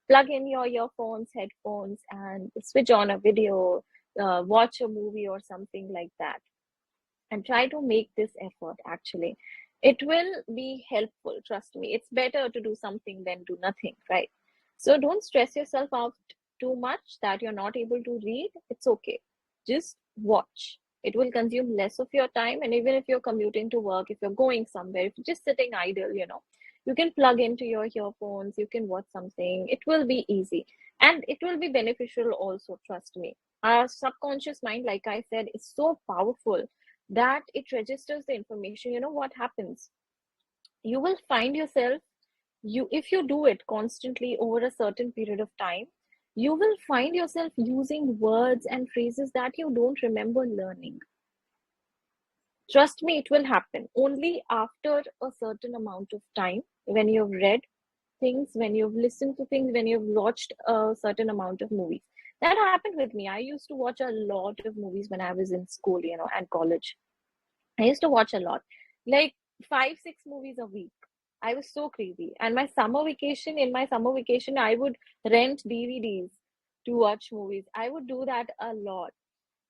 plug in your earphones, headphones, and switch on a video, watch a movie or something like that, and try to make this effort actually. It will be helpful, trust me. It's better to do something than do nothing, right? So don't stress yourself out too much that you're not able to read. It's okay. Just watch. It will consume less of your time, and even if you're commuting to work, if you're going somewhere, if you're just sitting idle, you can plug into your earphones, you can watch something. It will be easy, and it will be beneficial also, trust me. Our subconscious mind, like I said, is so powerful that it registers the information. You know what happens? You will find yourself, if you do it constantly over a certain period of time, you will find yourself using words and phrases that you don't remember learning. Trust me, it will happen only after a certain amount of time when you've read, things, when you've listened to things, when you've watched a certain amount of movies. That happened with me. I used to watch a lot of movies when I was in school, and college. I used to watch a lot, like 5-6 movies a week. I was so crazy. And in my summer vacation, I would rent DVDs to watch movies. I would do that a lot.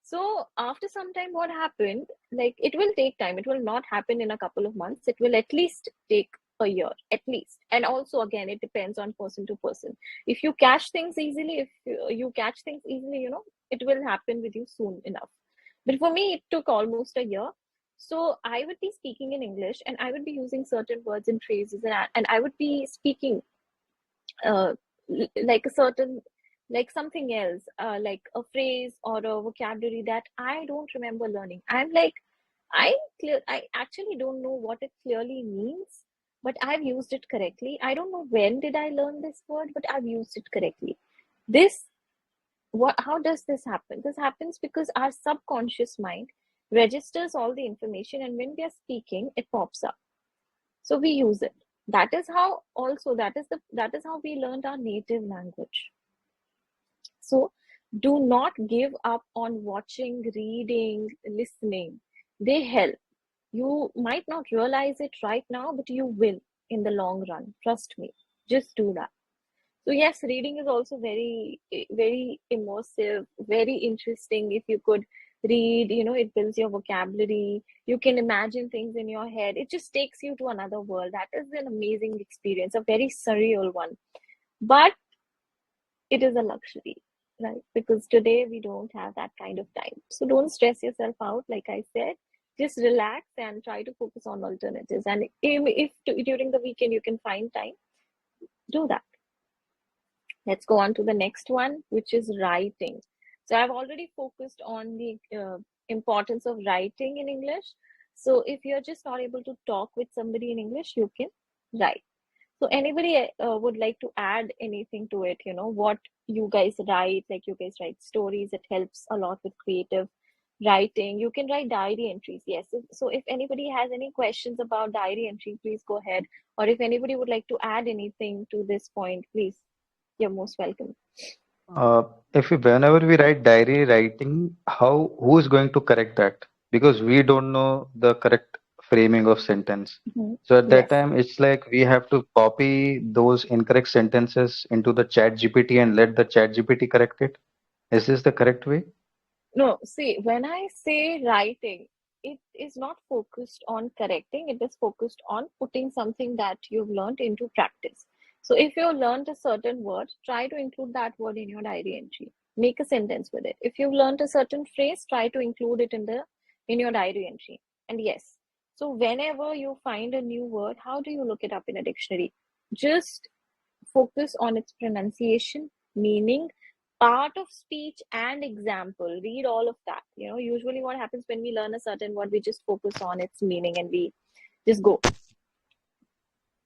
So after some time, what happened? Like, it will take time. It will not happen in a couple of months. It will at least take a year, at least. And also, again, it depends on person to person. If you catch things easily, it will happen with you soon enough. But for me, it took almost a year. So I would be speaking in English, and I would be using certain words and phrases, and I would be speaking uh, like a certain, like something else, like a phrase or a vocabulary that I don't remember learning. I'm like, I actually don't know what it clearly means, but I've used it correctly. I don't know when did I learn this word, but I've used it correctly. This How does this happen? This happens because our subconscious mind registers all the information, and when we are speaking, it pops up. So we use it. That is how we learned our native language. So do not give up on watching, reading, listening. They help. You might not realize it right now, but you will in the long run. Trust me. Just do that. So yes, reading is also very, very immersive, very interesting. If you could read, it builds your vocabulary. You can imagine things in your head. It just takes you to another world. That is an amazing experience, a very surreal one. But it is a luxury, right? Because today we don't have that kind of time. So don't stress yourself out, like I said. Just relax and try to focus on alternatives. And if during the weekend you can find time, do that. Let's go on to the next one, which is writing. So I've already focused on the importance of writing in English. So if you're just not able to talk with somebody in English, you can write. So anybody would like to add anything to it? What you guys write, like you guys write stories. It helps a lot with creative writing. You can write diary entries. Yes. So if anybody has any questions about diary entry, please go ahead. Or if anybody would like to add anything to this point, please, you're most welcome. Whenever we write diary writing, who is going to correct that? Because we don't know the correct framing of sentence. So at that Yes. time, it's like we have to copy those incorrect sentences into the chat GPT and let the chat GPT correct it. Is this the correct way? No, see, when I say writing, it is not focused on correcting, it is focused on putting something that you've learned into practice. So if you learned a certain word, try to include that word in your diary entry. Make a sentence with it. If you've learned a certain phrase, try to include it in your diary entry. And yes, so whenever you find a new word, how do you look it up in a dictionary? Just focus on its pronunciation, meaning, part of speech, and example. Read all of that. Usually what happens when we learn a certain word, we just focus on its meaning and we just go.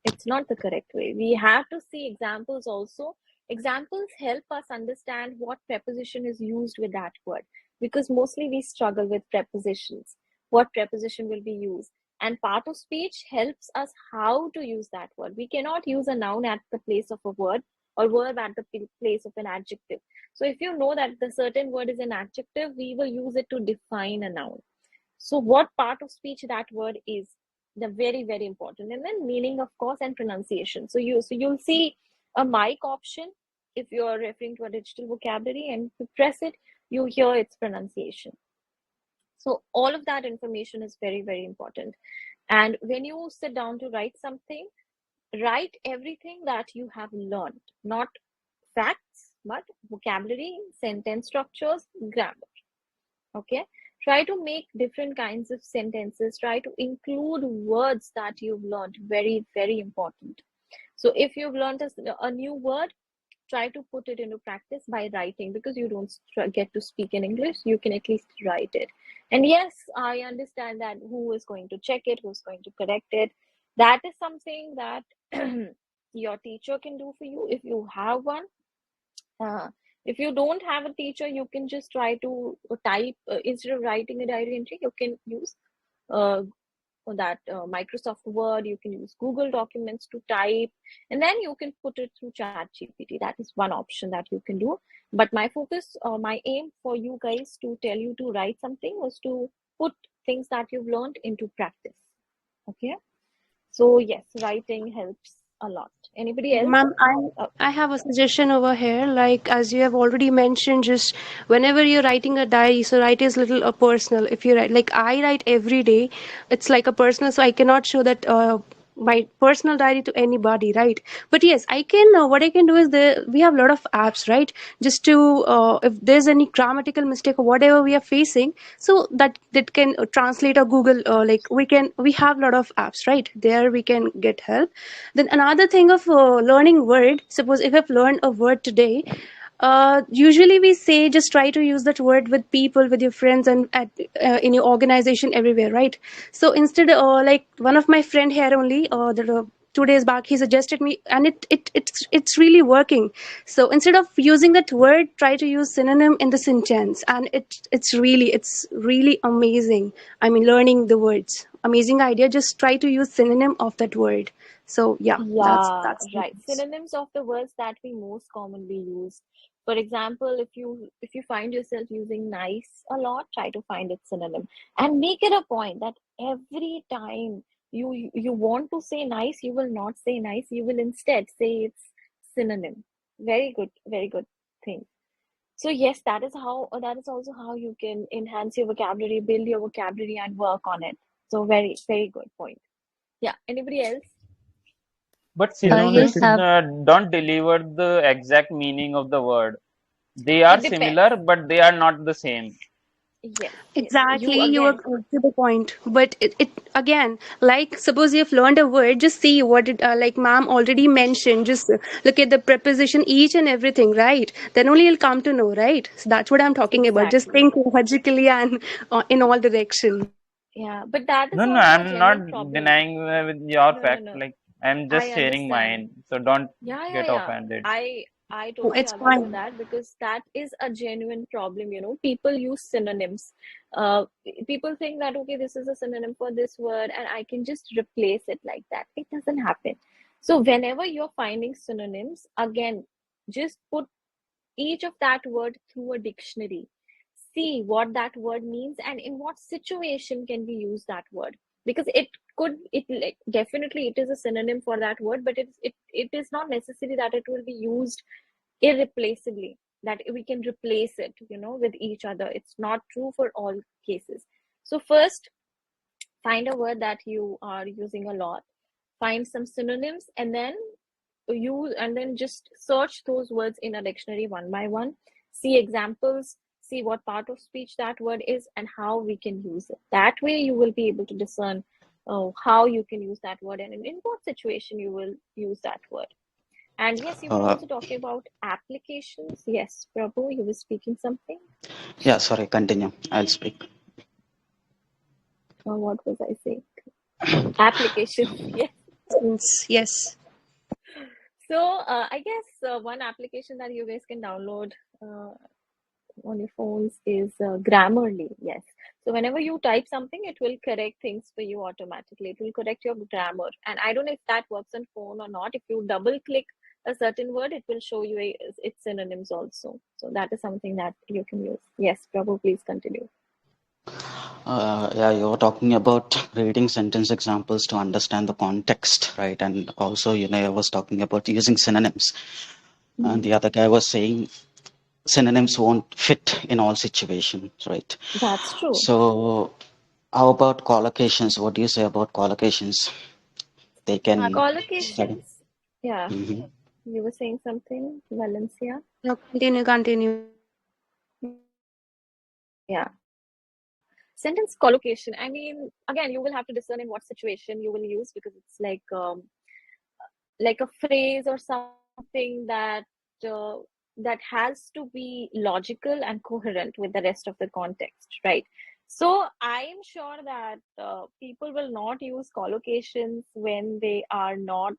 It's not the correct way. We have to see examples also. Examples help us understand what preposition is used with that word, because mostly we struggle with prepositions. What preposition will be used? And part of speech helps us how to use that word. We cannot use a noun at the place of a word, or verb at the place of an adjective. So if you know that the certain word is an adjective, we will use it to define a noun. So what part of speech that word is, the very, very important. And then meaning, of course, and pronunciation. So you'll see a mic option if you're referring to a digital vocabulary, and if you press it, you hear its pronunciation. So all of that information is very, very important. And when you sit down to write something, write everything that you have learned, not facts, but vocabulary, sentence structures, grammar. Okay, try to make different kinds of sentences. Try to include words that you've learned. Very, very important. So if you've learned a new word, try to put it into practice by writing, because you don't get to speak in English. You can at least write it. And yes, I understand that who is going to check it, who's going to correct it. That is something that your teacher can do for you if you have one. If you don't have a teacher, you can just try to type, instead of writing a diary entry, you can use that Microsoft Word, you can use Google Documents to type, and then you can put it through ChatGPT. That is one option that you can do. But my focus, my aim for you guys to tell you to write something was to put things that you've learned into practice. Okay, so yes, writing helps a lot. Anybody else? Ma'am, I have a suggestion over here. Like as you have already mentioned, just whenever you're writing a diary, so write is little personal. If you write, like I write every day, it's like a personal, so I cannot show that my personal diary to anybody, right? But yes, I can. What I can do is we have a lot of apps, right? Just to if there's any grammatical mistake or whatever we are facing, so that can translate or Google. We have a lot of apps, right? There we can get help. Then another thing of learning word. Suppose if I've learned a word today, usually we say just try to use that word with people, with your friends, and in your organization everywhere, right? So instead, like one of my friend here only, 2 days back, he suggested me, and it's really working. So instead of using that word, try to use synonym in the sentence, and it's really amazing. I mean, learning the words, amazing idea. Just try to use synonym of that word. So yeah, that's Yeah, that's right. Synonyms of the words that we most commonly use. For example, if you find yourself using nice a lot, try to find its synonym and make it a point that every time you want to say nice, you will not say nice. You will instead say its synonym. Very good thing. So yes, that is also how you can enhance your vocabulary, build your vocabulary, and work on it. So very good point. Yeah. Anybody else? But Yes, synonyms don't deliver the exact meaning of the word. They are It depends. similar, but they are not the same. Yes. You exactly, you are again. to the point. But it again, like suppose you've learned a word, just see what it like ma'am already mentioned. Just look at the preposition, each and everything, right? Then only you'll come to know, right? So that's what I'm talking about. Just Exactly. think logically and in all direction. Yeah, but that is No, also a I'm not genuine problem. denying with your No, no, fact. no. Like, I'm just I sharing understand. mine. So don't Yeah. get Yeah. offended. I Oh, totally it's agree with fine. that because that is a genuine problem, you know. People use synonyms. People think that okay, this is a synonym for this word and I can just replace it like that. It doesn't happen. So whenever you're finding synonyms, again, just put each of that word through a dictionary, see what that word means and in what situation can we use that word, because it like, definitely it is a synonym for that word, but it is not necessary that it will be used irreplaceably, that we can replace it, you know, with each other. It's not true for all cases. So first, find a word that you are using a lot, find some synonyms, and then just search those words in a dictionary one by one, see examples, see what part of speech that word is and how we can use it. That way you will be able to discern how you can use that word and in what situation you will use that word. And yes, you were also talking about applications. Yes, Prabhu, you were speaking something. Yeah, sorry, continue. I'll speak. What was I saying? Applications. Yes. Yes. So I guess one application that you guys can download on your phones is Grammarly. Yes. So whenever you type something, it will correct things for you automatically. It will correct your grammar. And I don't know if that works on phone or not. If you double click a certain word, it will show you its synonyms also. So that is something that you can use. Yes, Prabhu, please continue. Yeah, you're talking about reading sentence examples to understand the context, right? And also, I was talking about using synonyms. And the other guy was saying synonyms won't fit in all situations, right? That's true. So, how about collocations? What do you say about collocations? They can study. Collocations. Yeah. Mm-hmm. You were saying something, Valencia? No, continue. Yeah. Sentence collocation. I mean, again, you will have to discern in what situation you will use, because it's like a phrase or something uh, that has to be logical and coherent with the rest of the context, right? So I'm sure that people will not use collocations when they're not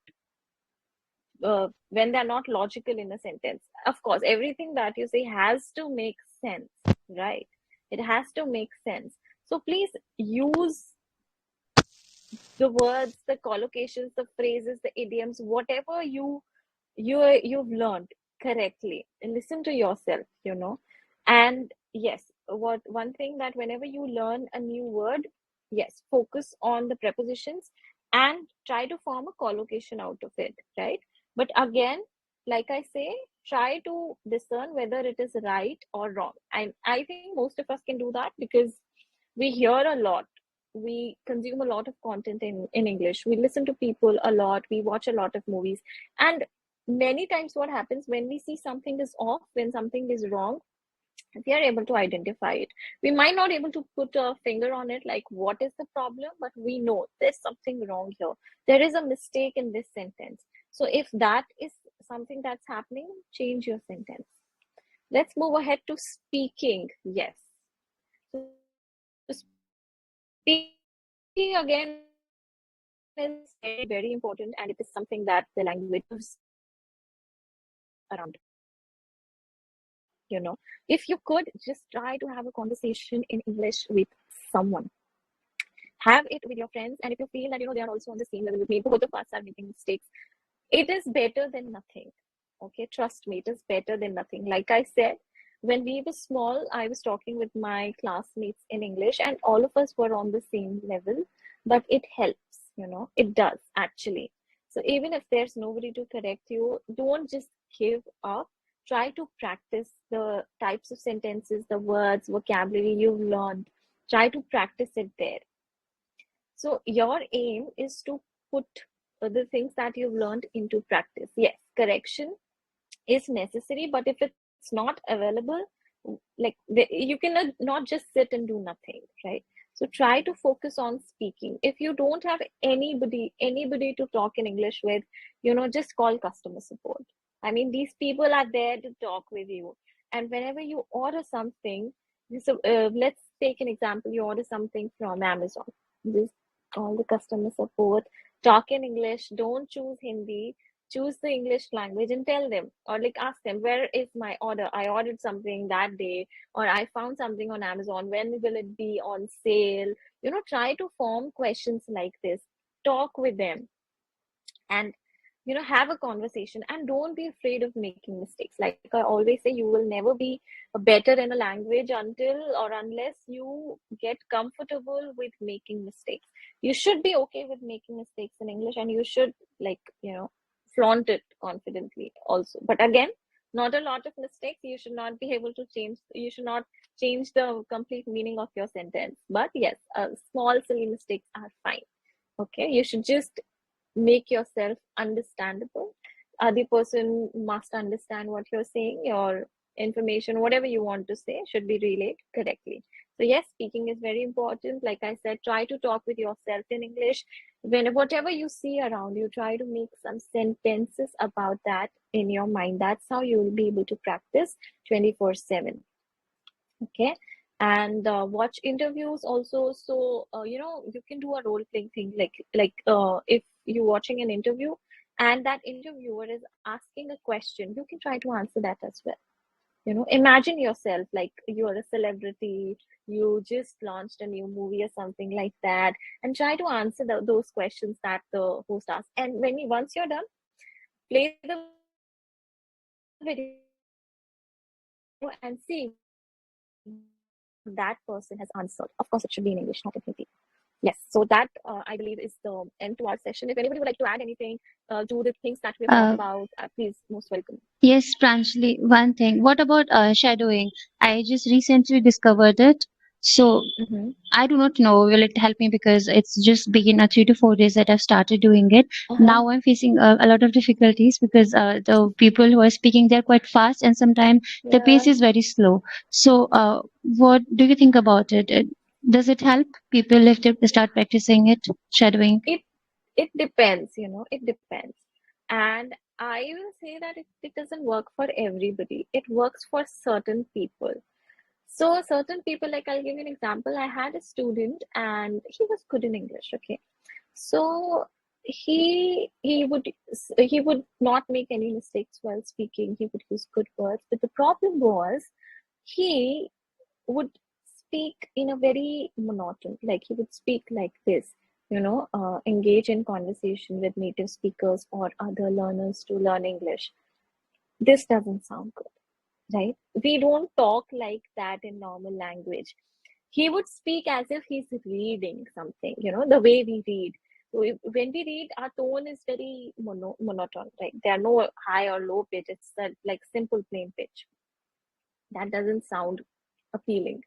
logical in a sentence. Of course, everything that you say has to make sense, right? It has to make sense. So please use the words, the collocations, the phrases, the idioms, whatever you've learned correctly, and listen to yourself, and yes, one thing that whenever you learn a new word, yes, focus on the prepositions and try to form a collocation out of it, right? But again, like I say, try to discern whether it is right or wrong. And I think most of us can do that because we hear a lot, we consume a lot of content in English, we listen to people a lot, we watch a lot of movies, and many times what happens when we see something is off, when something is wrong, we are able to identify it. We might not able to put a finger on it, like what is the problem, but we know there's something wrong here. There is a mistake in this sentence. So if that is something that's happening, change your sentence. Let's move ahead to speaking. Yes. So speaking again is very, very important, and it is something that the language is around. If you could just try to have a conversation in English with someone, have it with your friends, and if you feel that they are also on the same level with me, both of us are making mistakes, it is better than nothing. Okay, trust me, it is better than nothing. Like I said, when we were small, I was talking with my classmates in English, and all of us were on the same level, but it helps, it does actually. So even if there's nobody to correct you, don't just give up. Try to practice the types of sentences, the words, vocabulary you've learned. Try to practice it there. So your aim is to put the things that you've learned into practice. Yes, correction is necessary, but if it's not available, like you cannot not just sit and do nothing, right? So try to focus on speaking. If you don't have anybody to talk in English with, just call customer support. I mean, these people are there to talk with you. And whenever you order something, so let's take an example. You order something from Amazon. Just call the customer support, talk in English, don't choose Hindi, choose the English language and tell them, or like ask them, where is my order? I ordered something that day, or I found something on Amazon. When will it be on sale? Try to form questions like this. Talk with them and have a conversation, and don't be afraid of making mistakes. Like I always say, you will never be better in a language until or unless you get comfortable with making mistakes. You should be okay with making mistakes in English, and you should flaunt it confidently also. But again, not a lot of mistakes. You should not be able to change the complete meaning of your sentence. But yes, small silly mistakes are fine. Okay, you should just make yourself understandable. The person must understand what you're saying. Your information, whatever you want to say, should be relayed correctly. So yes, speaking is very important. Like I said, try to talk with yourself in English. Whatever you see around you, try to make some sentences about that in your mind. That's how you will be able to practice 24/7. Okay. And watch interviews also. So you can do a role playing thing, like if you're watching an interview and that interviewer is asking a question, you can try to answer that as well. Imagine yourself like you're a celebrity, you just launched a new movie or something like that, and try to answer those questions that the host asks. And once you're done, play the video and see what that person has answered. Of course, it should be in English, not in Hindi. Yes, so that I believe is the end to our session. If anybody would like to add anything to the things that we've talked about, please, most welcome. Yes, Pranjali, one thing. What about shadowing? I just recently discovered it. So I do not know, will it help me, because it's just been 3 to 4 days that I've started doing it. Now I'm facing a lot of difficulties because the people who are speaking, they're quite fast, and sometimes the pace is very slow. So what do you think about it? Does it help people if they start practicing it, shadowing? It depends, it depends. And I will say that it doesn't work for everybody. It works for certain people. So certain people, like I'll give you an example. I had a student and he was good in English, okay? So he would not make any mistakes while speaking. He would use good words. But the problem was he would speak in a very monotone, like he would speak like this. engage in conversation with native speakers or other learners to learn English. This doesn't sound good, right? We don't talk like that in normal language. He would speak as if he's reading something, the way we read. So when we read, our tone is very monotone, right? There are no high or low pitch. It's like simple plain pitch. That doesn't sound appealing.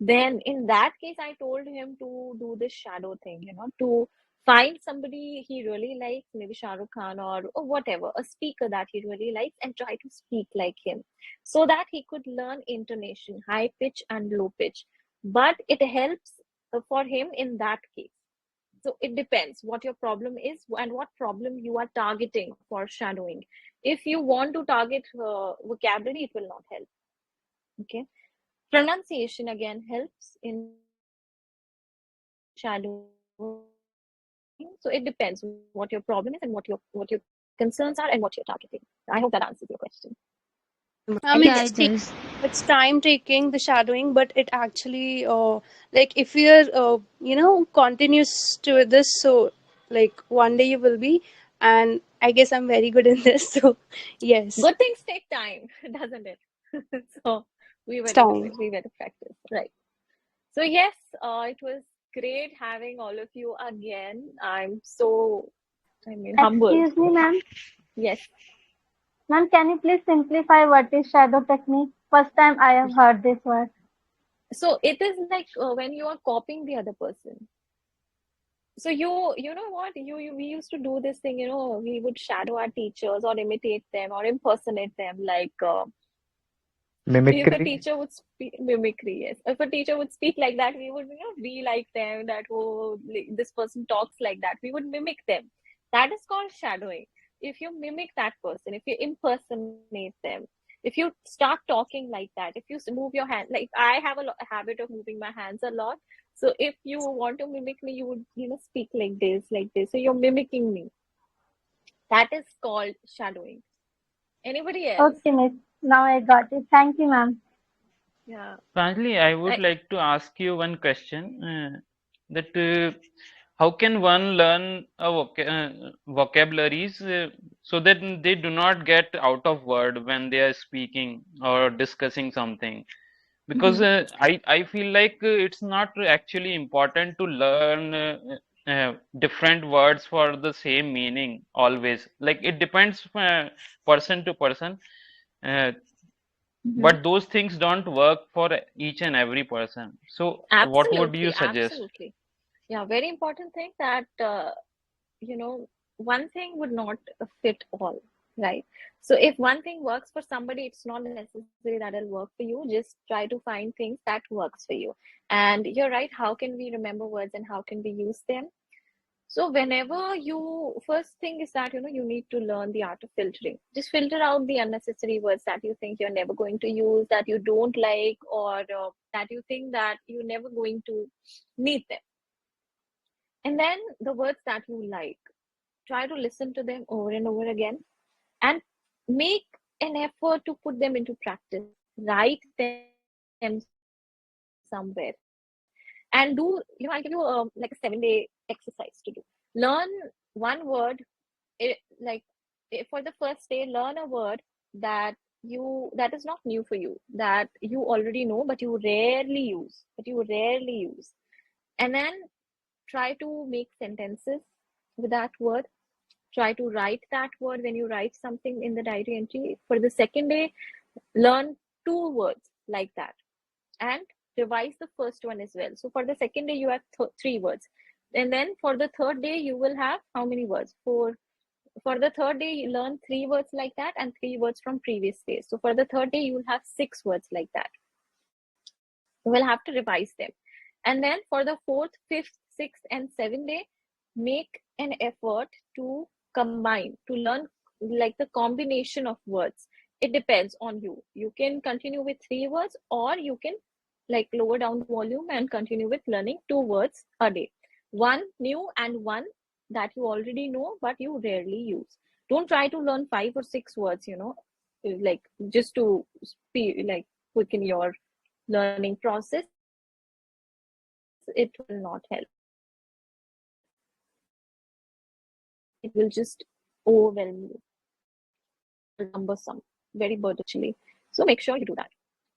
Then in that case, I told him to do this shadow thing, to find somebody he really likes, maybe Shah Rukh Khan or whatever, a speaker that he really likes, and try to speak like him so that he could learn intonation, high pitch and low pitch. But it helps for him in that case. So it depends what your problem is and what problem you are targeting for shadowing. If you want to target vocabulary, it will not help. Okay. Pronunciation again helps in shadowing. So it depends what your problem is and what your concerns are and what you're targeting. I hope that answers your question. Yeah, it does. It's time taking the shadowing, but it actually like if you're continuous to this, so like one day you will be, and I guess I'm very good in this, so yes. Good things take time, doesn't it? So we better do Time. it. We better practice, right? So yes, it was great having all of you again. I'm so, humbled. Excuse me, ma'am. Yes. Ma'am, can you please simplify what is shadow technique? First time I have heard this word. So it is like when you are copying the other person. So you know what, we used to do this thing, we would shadow our teachers or imitate them or impersonate them, like if a Mimicry. teacher would speak mimicry, yes. If a teacher would speak like that, we would be like them, that this person talks like that, we would mimic them. That is called shadowing. If you mimic that person, if you impersonate them, if you start talking like that, if you move your hand, like I have a habit of moving my hands a lot. So if you want to mimic me, you would speak like this. So you're mimicking me. That is called shadowing. Anybody else? Okay, miss. Now I got it. Thank you, ma'am. Yeah. Finally, I would like to ask you one question. That how can one learn vocabularies so that they do not get out of word when they are speaking or discussing something? Because I feel like it's not actually important to learn different words for the same meaning always. Like it depends person to person. But those things don't work for each and every person. So what would you suggest? Absolutely. Yeah, very important thing that one thing would not fit all, right? So if one thing works for somebody, it's not necessary that it'll work for you. Just try to find things that works for you. And you're right, how can we remember words and how can we use them? So whenever first thing is that, you need to learn the art of filtering. Just filter out the unnecessary words that you think you're never going to use, that you don't like, or that you think that you're never going to need them. And then the words that you like, try to listen to them over and over again and make an effort to put them into practice. Write them somewhere. And I'll give you like a 7-day exercise to do. Learn one word, for the first day, learn a word that is not new for you, that you already know, but you rarely use. And then try to make sentences with that word. Try to write that word when you write something in the diary entry. For the second day, learn 2 words like that and revise the first one as well. So for the second day, you have 3 words. And then for the third day, you will have how many words? 4. For the third day, you learn 3 words like that and 3 words from previous days. So for the third day, you will have 6 words like that. You will have to revise them. And then for the 4th, 5th, 6th, and 7th day, make an effort to combine, to learn like the combination of words. It depends on you. You can continue with 3 words, or you can like lower down the volume and continue with learning 2 words a day. One new and one that you already know, but you rarely use. Don't try to learn 5 or 6 words, like just to like quicken your learning process. It will not help. it will just overwhelm you. Cumbersome, very burdensome. So make sure you do that.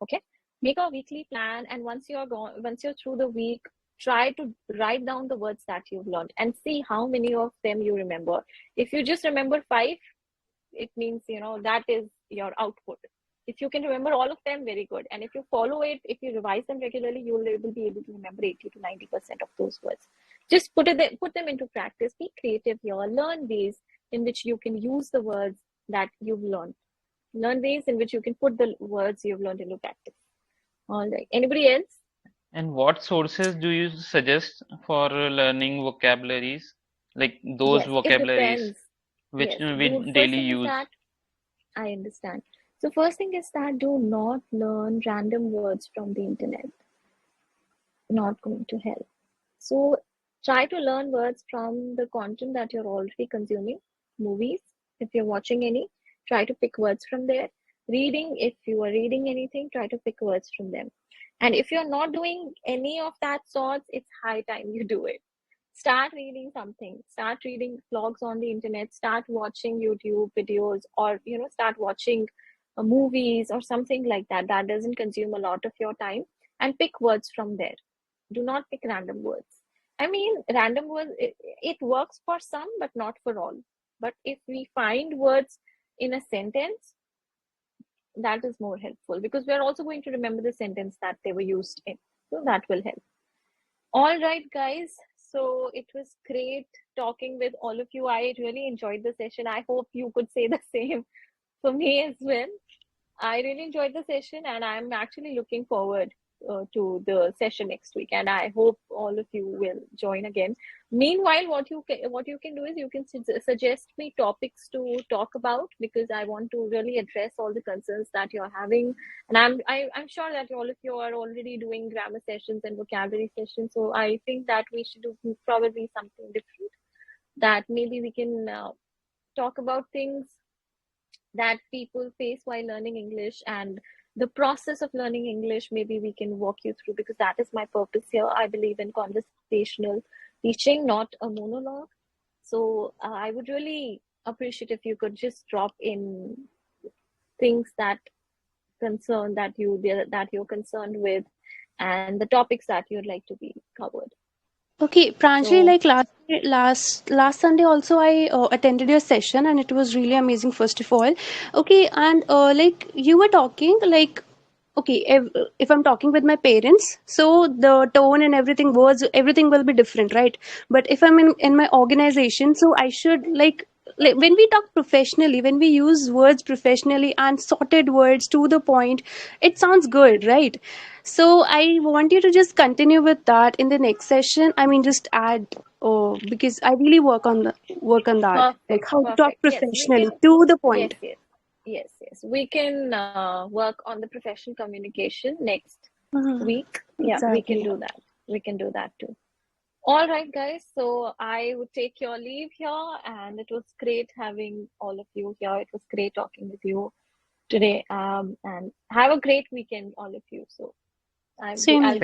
Okay, make a weekly plan, and once you're through the week, try to write down the words that you've learned and see how many of them you remember. If you just remember 5, it means that is your output. If you can remember all of them, very good. And if you follow it, if you revise them regularly, you will be able to remember 80 to 90% of those words. Just put them into practice. Be creative here. Learn ways in which you can use the words that you've learned. Learn ways in which you can put the words you've learned into practice. All right. Anybody else? And what sources do you suggest for learning vocabularies? Like those Yes, it vocabularies depends. which Yes. we First daily thing is use. that I understand. So first thing is that do not learn random words from the internet. Not going to help. So try to learn words from the content that you're already consuming. Movies, if you're watching any, try to pick words from there. Reading, if you are reading anything, try to pick words from them. And if you're not doing any of that sorts, it's high time you do it. Start reading something. Start reading blogs on the internet. Start watching YouTube videos, or start watching movies or something like that. That doesn't consume a lot of your time. And pick words from there. Do not pick random words. I mean, random words, it works for some, but not for all. But if we find words in a sentence, that is more helpful, because we're also going to remember the sentence that they were used in. So that will help. All right, guys. So it was great talking with all of you. I really enjoyed the session. I hope you could say the same for me as well. I really enjoyed the session, and I'm actually looking forward to the session next week, and I hope all of you will join again. Meanwhile, what you can do is you can suggest me topics to talk about, because I want to really address all the concerns that you're having, and I'm sure that all of you are already doing grammar sessions and vocabulary sessions. So I think that we should do probably something different, that maybe we can talk about things that people face while learning English, and the process of learning English. Maybe we can walk you through, because that is my purpose here. I believe in conversational teaching, not a monologue. So I would really appreciate if you could just drop in things that you're concerned with, and the topics that you'd like to be covered. Okay, Pranjali, So like last Sunday also I attended your session and it was really amazing. First of all, okay, and like you were talking like, okay, if I'm talking with my parents, so the tone and everything, words, everything will be different, right? But if I'm in my organization, so I should like when we talk professionally, when we use words professionally and sorted words to the point, it sounds good, right? So I want you to just continue with that in the next session. I mean, just add, oh, because I really work on that, like how to talk perfect. Yes, we professionally can. to the Yes, point. yes. We can work on the professional communication next week. Yeah, we can Exactly. do that. We can do that too. All right, guys. So I would take your leave here, and it was great having all of you here. It was great talking with you today. And have a great weekend, all of you. So Same I'll here.